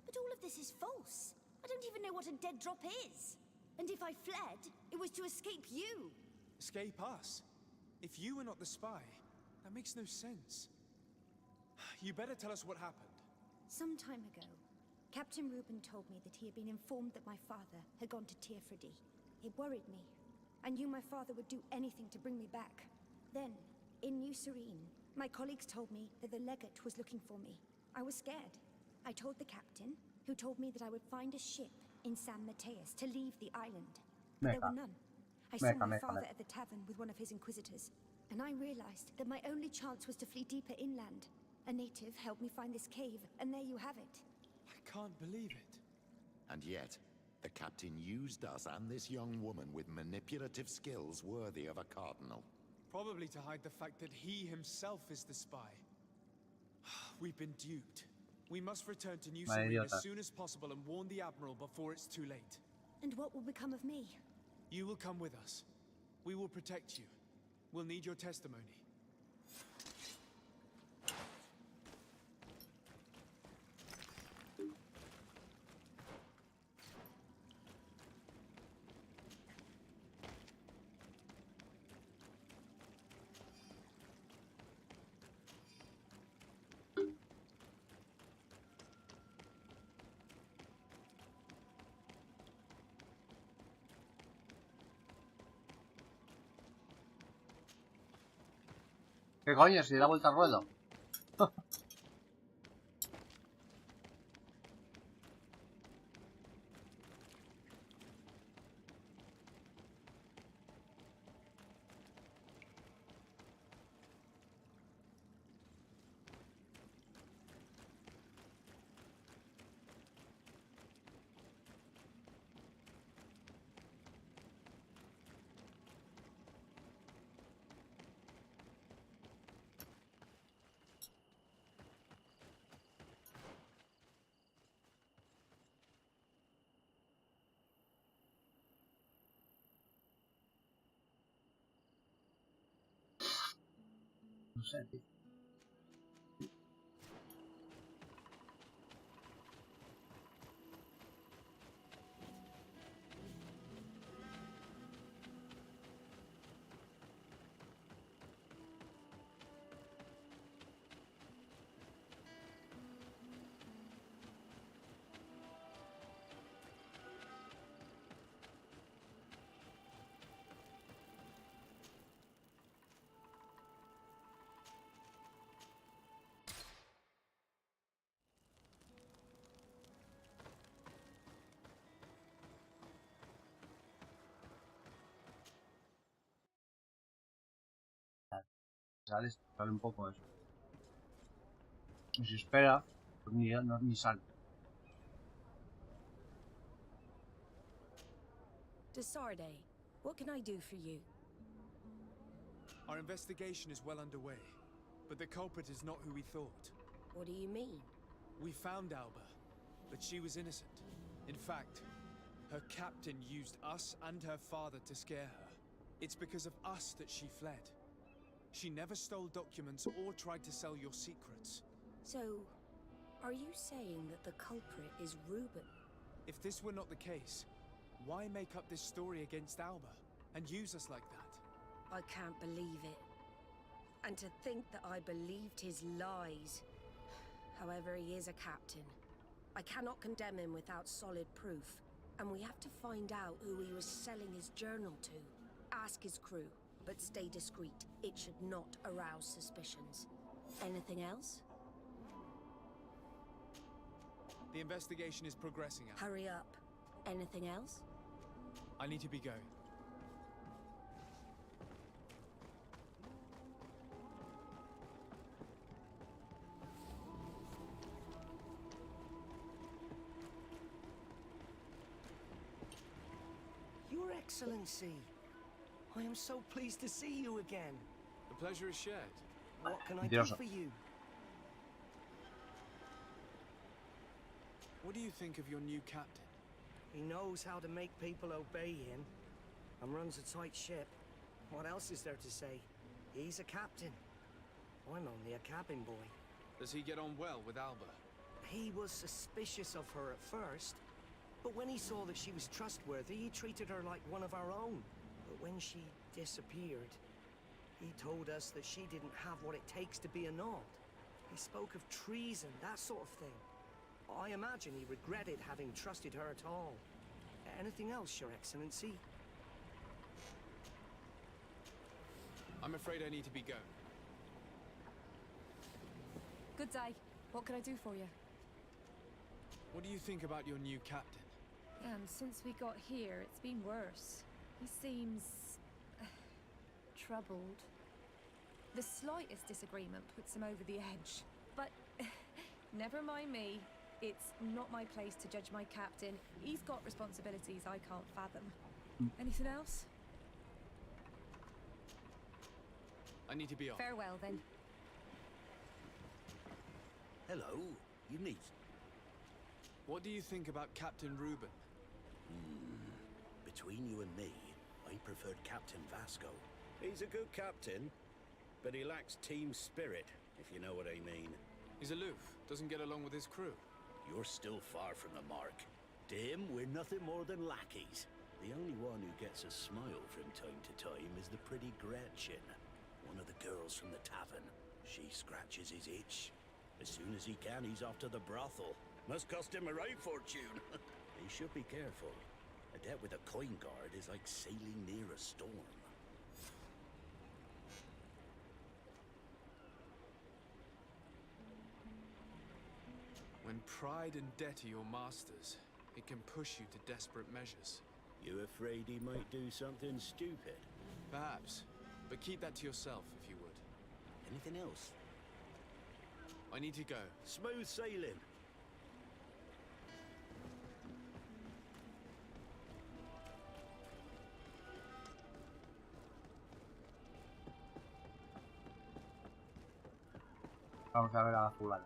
But all of this is false. I don't even know what a dead drop is. And if I fled, it was to escape you. Escape us? If you were not the spy, that makes no sense. You better tell us what happened. Some time ago, Captain Reuben told me that he had been informed that my father had gone to Teerfredy. It worried me. I knew my father would do anything to bring me back. Then, in New Serene, my colleagues told me that the legate was looking for me. I was scared. I told the captain, who told me that I would find a ship in San Mateus to leave the island. But there were none. I saw my father at the tavern with one of his inquisitors, and I realized that my only chance was to flee deeper inland. A native helped me find this cave, and there you have it. I can't believe it. And yet, the captain used us and this young woman with manipulative skills worthy of a cardinal. Probably to hide the fact that he himself is the spy. We've been duped. We must return to New Serene as soon as possible and warn the Admiral before it's too late. And what will become of me? You will come with us. We will protect you. We'll need your testimony. ¿Qué coño? Si da vuelta al ruedo. No sé, tío. Sale un poco eso. Y si espera, pues ni sale. Desarde, what can I do for you? Our investigation is well underway, but the culprit is not who we thought. What do you mean? We found Alba, but she was innocent. In fact, her captain used us and her father to scare her. It's because of us that she fled. She never stole documents or tried to sell your secrets. So, are you saying that the culprit is Reuben? If this were not the case, why make up this story against Alba and use us like that? I can't believe it. And to think that I believed his lies. However, he is a captain. I cannot condemn him without solid proof. And we have to find out who he was selling his journal to. Ask his crew, but stay discreet. It should not arouse suspicions. Anything else? The investigation is progressing, Alba. Hurry up. Anything else? I need to be going. Your Excellency, I am so pleased to see you again. The pleasure is shared. What can I do for you? What do you think of your new captain? He knows how to make people obey him, and runs a tight ship. What else is there to say? He's a captain. I'm only a cabin boy. Does he get on well with Alba? He was suspicious of her at first, but when he saw that she was trustworthy, he treated her like one of our own. But when she disappeared, he told us that she didn't have what it takes to be a Nord. He spoke of treason, that sort of thing. I imagine he regretted having trusted her at all. Anything else, Your Excellency? I'm afraid I need to be going. Good day. What can I do for you? What do you think about your new captain? Since we got here, it's been worse. He seems... troubled. The slightest disagreement puts him over the edge. But never mind me. It's not my place to judge my captain. He's got responsibilities I can't fathom. Anything else? I need to be off. Farewell, then. Hello, you need. What do you think about Captain Reuben? Between you and me, I preferred Captain Vasco. He's a good captain, but he lacks team spirit, if you know what I mean. He's aloof, doesn't get along with his crew. You're still far from the mark. To him, we're nothing more than lackeys. The only one who gets a smile from time to time is the pretty Gretchen, one of the girls from the tavern. She scratches his itch. As soon as he can, he's off to the brothel. Must cost him a right fortune. He should be careful. A debt with a coin guard is like sailing near a storm. When pride and debt are your masters, it can push you to desperate measures. You afraid he might do something stupid? Perhaps, but keep that to yourself, if you would. Anything else? I need to go. Smooth sailing. Vamos a ver a la fulana.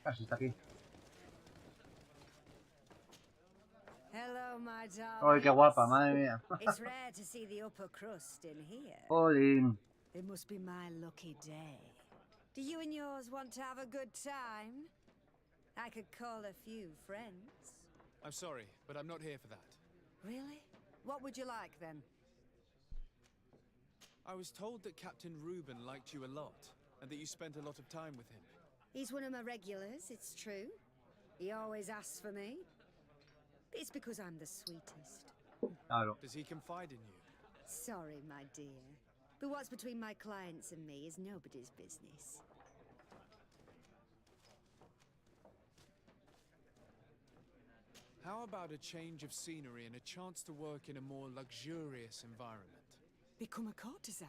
Casi está aquí. Hello, my Ay, qué guapa, madre mía. It's rare to see the upper crust in here. Jolín. It must be my lucky day. Do you and yours want to have a good time? I could call a few friends. I'm sorry, but I'm not here for that. Really? What would you like, then? I was told that Captain Reuben liked you a lot, and that you spent a lot of time with him. He's one of my regulars, it's true. He always asks for me. It's because I'm the sweetest. Claro. Does he confide in you? Sorry, my dear. But what's between my clients and me is nobody's business. How about a change of scenery and a chance to work in a more luxurious environment? Become a courtesan?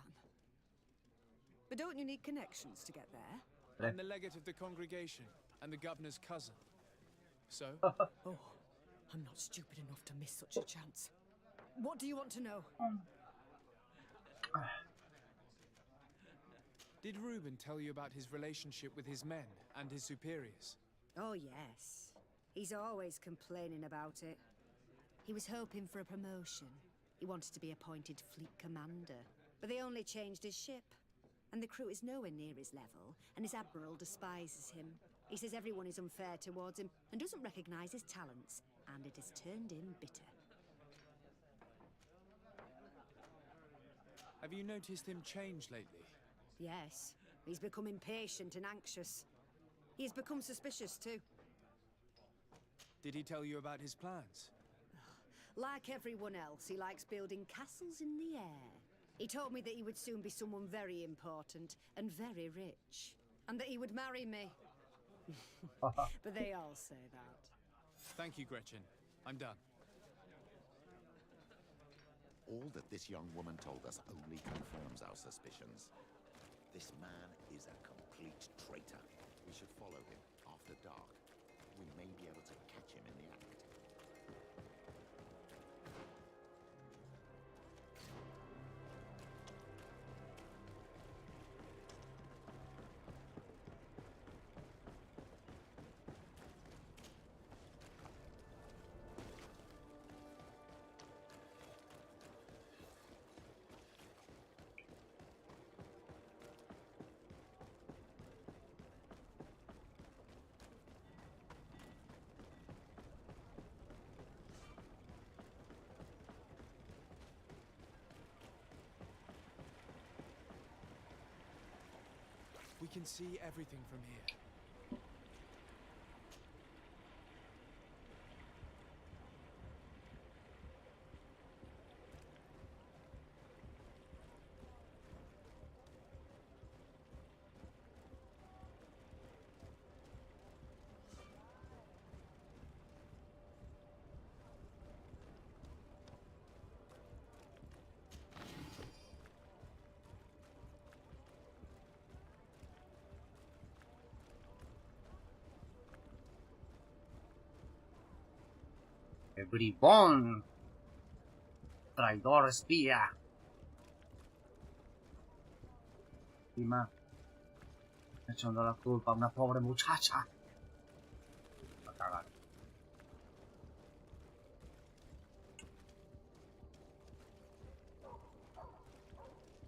But don't you need connections to get there? I'm the legate of the congregation and the governor's cousin. So? Oh, I'm not stupid enough to miss such a chance. What do you want to know? Did Reuben tell you about his relationship with his men and his superiors? Oh, yes. He's always complaining about it. He was hoping for a promotion. He wanted to be appointed fleet commander. But they only changed his ship. And the crew is nowhere near his level, and his admiral despises him. He says everyone is unfair towards him and doesn't recognize his talents, and it has turned him bitter. Have you noticed him change lately? Yes, he's become impatient and anxious. He has become suspicious too. Did he tell you about his plans? Like everyone else, he likes building castles in the air. He told me that he would soon be someone very important and very rich, and that he would marry me. But they all say that. Thank you, Gretchen. I'm done. All that this young woman told us only confirms our suspicions. This man is a complete traitor. We should follow him after dark. We may be able to catch him in the act. We can see everything from here. ¡Bribón! ¡Traidor espía! Encima, echando la culpa a una pobre muchacha. A cagar.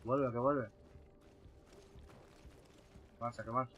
Vuelve, que vuelve. ¿Qué pasa? ¿Qué pasa?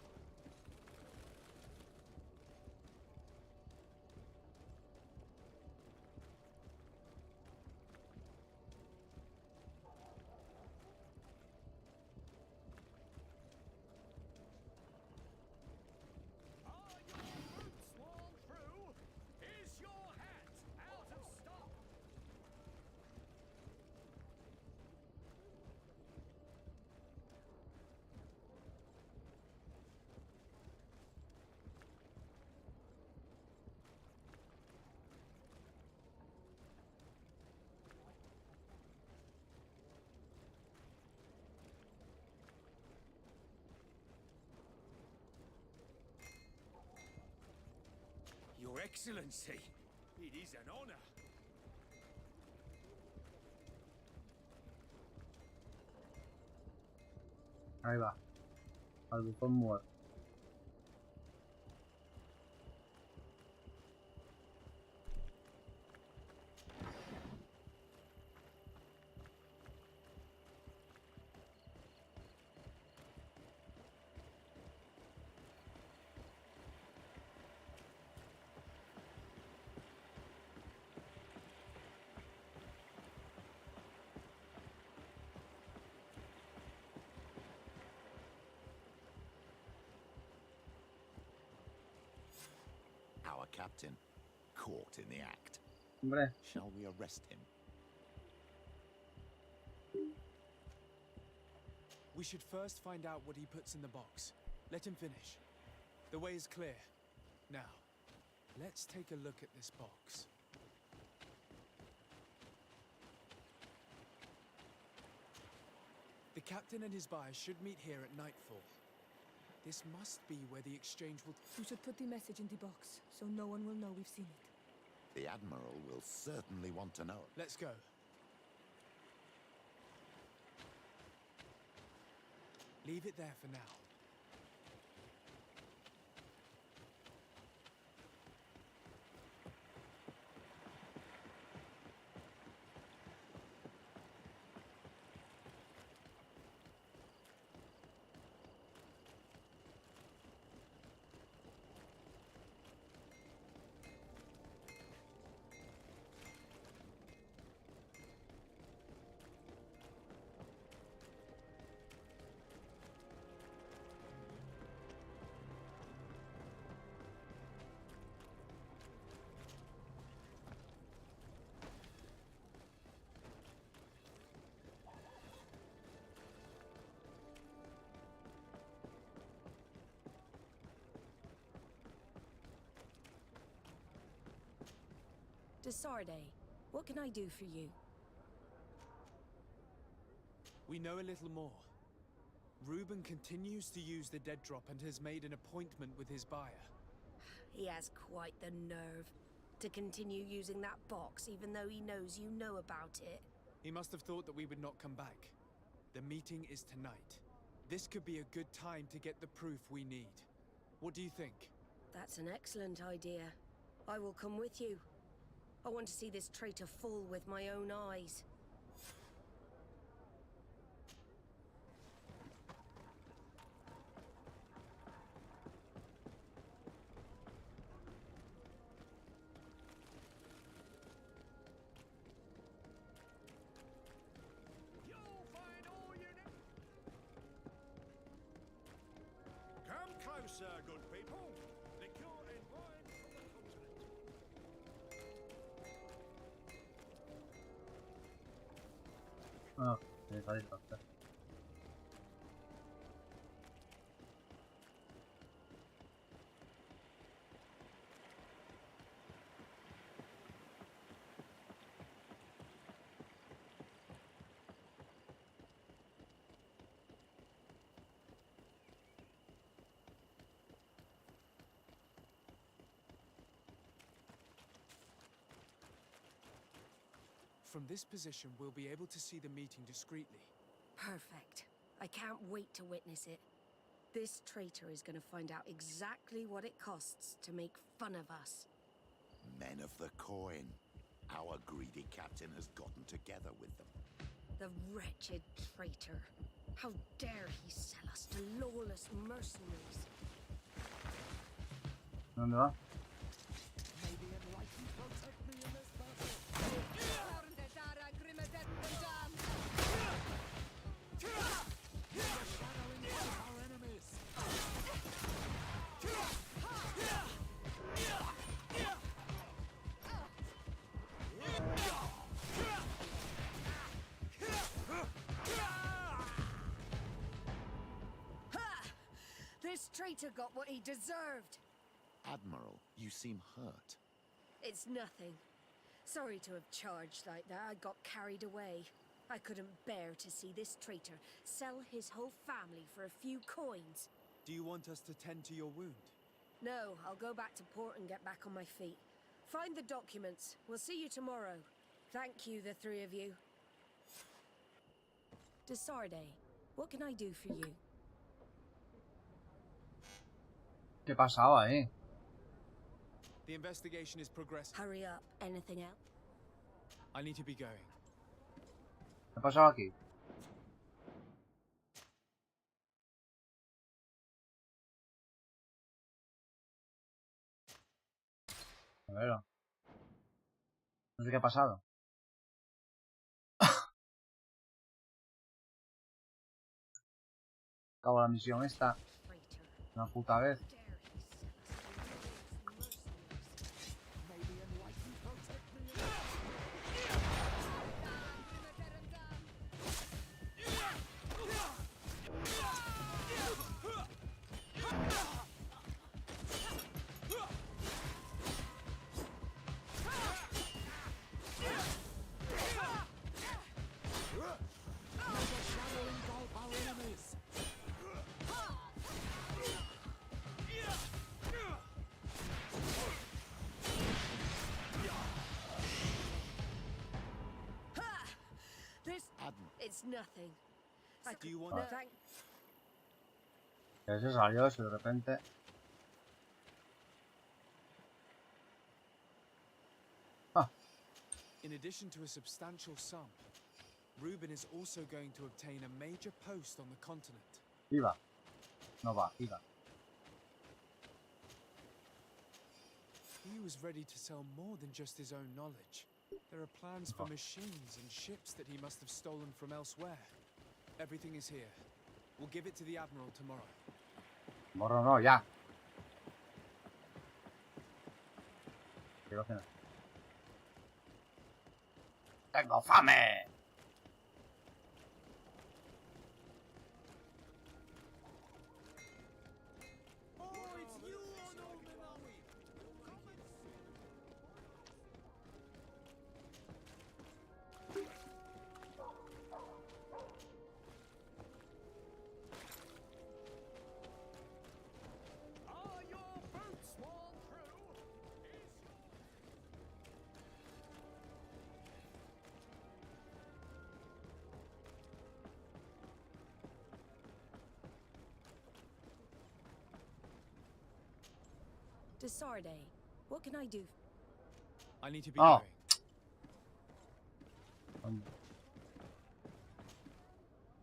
Your Excellency, it is an honor. Ahí va. Al bufón muerto. Our captain, caught in the act. Hombre. Shall we arrest him? We should first find out what he puts in the box. Let him finish. The way is clear. Now, let's take a look at this box. The captain and his buyer should meet here at nightfall. This must be where the exchange will... We should put the message in the box, so no one will know we've seen it. The Admiral will certainly want to know. Let's go. Leave it there for now. Desarde, what can I do for you? We know a little more. Reuben continues to use the dead drop and has made an appointment with his buyer. He has quite the nerve to continue using that box even though he knows you know about it. He must have thought that we would not come back. The meeting is tonight. This could be a good time to get the proof we need. What do you think? That's an excellent idea. I will come with you. I want to see this traitor fall with my own eyes. Come closer, good people. Liqueur and wine from the continent. Ah, me parece bastante. From this position, we'll be able to see the meeting discreetly. Perfect. I can't wait to witness it. This traitor is going to find out exactly what it costs to make fun of us. Men of the coin. Our greedy captain has gotten together with them. The wretched traitor. How dare he sell us to lawless mercenaries? ¿Dónde va? This traitor got what he deserved. Admiral, you seem hurt. It's nothing. Sorry to have charged like that. I got carried away. I couldn't bear to see this traitor sell his whole family for a few coins. Do you want us to tend to your wound? No, I'll go back to port and get back on my feet. Find the documents. We'll see you tomorrow. Thank you, the three of you. Desarde, what can I do for you? ¿Qué pasaba ahí? The investigation is progressing. Hurry up. Anything else? I need to be going. ¿Qué pasaba aquí? A ver. No sé qué ha pasado. Acabo la misión esta. Una puta vez. It's nothing. Do you want to thank? Que se salió eso de repente. In addition to a substantial sum, Reuben is also going to obtain a major post on the continent. Iba. No va, iba. He was ready to sell more than just his own knowledge. There are plans for machines and ships that he must have stolen from elsewhere. Everything is here. We'll give it to the Admiral tomorrow. Morro no, ya. Quiero cenar. ¡Tengo fame! Desarde, what can I do? I need to be going.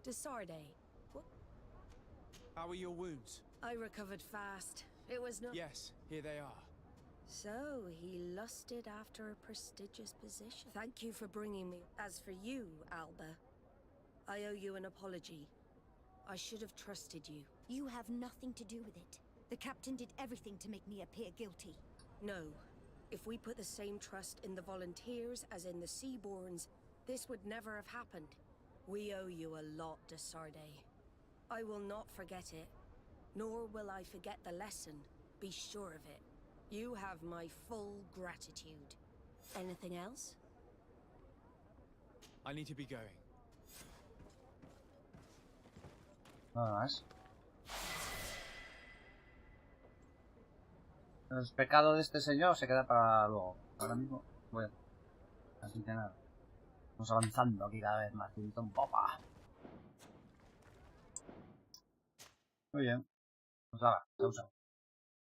Desarde, what? How are your wounds? I recovered fast. It was not. Yes, here they are. So, he lusted after a prestigious position. Thank you for bringing me. As for you, Alba, I owe you an apology. I should have trusted you. You have nothing to do with it. The captain did everything to make me appear guilty. No. If we put the same trust in the volunteers as in the Seaborns, this would never have happened. We owe you a lot, Desarde. I will not forget it, nor will I forget the lesson. Be sure of it. You have my full gratitude. Anything else? I need to be going. Nada más. El pecado de este señor se queda para luego. Ahora mismo, bueno, así que nada. Vamos avanzando aquí cada vez más. Popa. Muy bien. Pues ahora, chau, chau.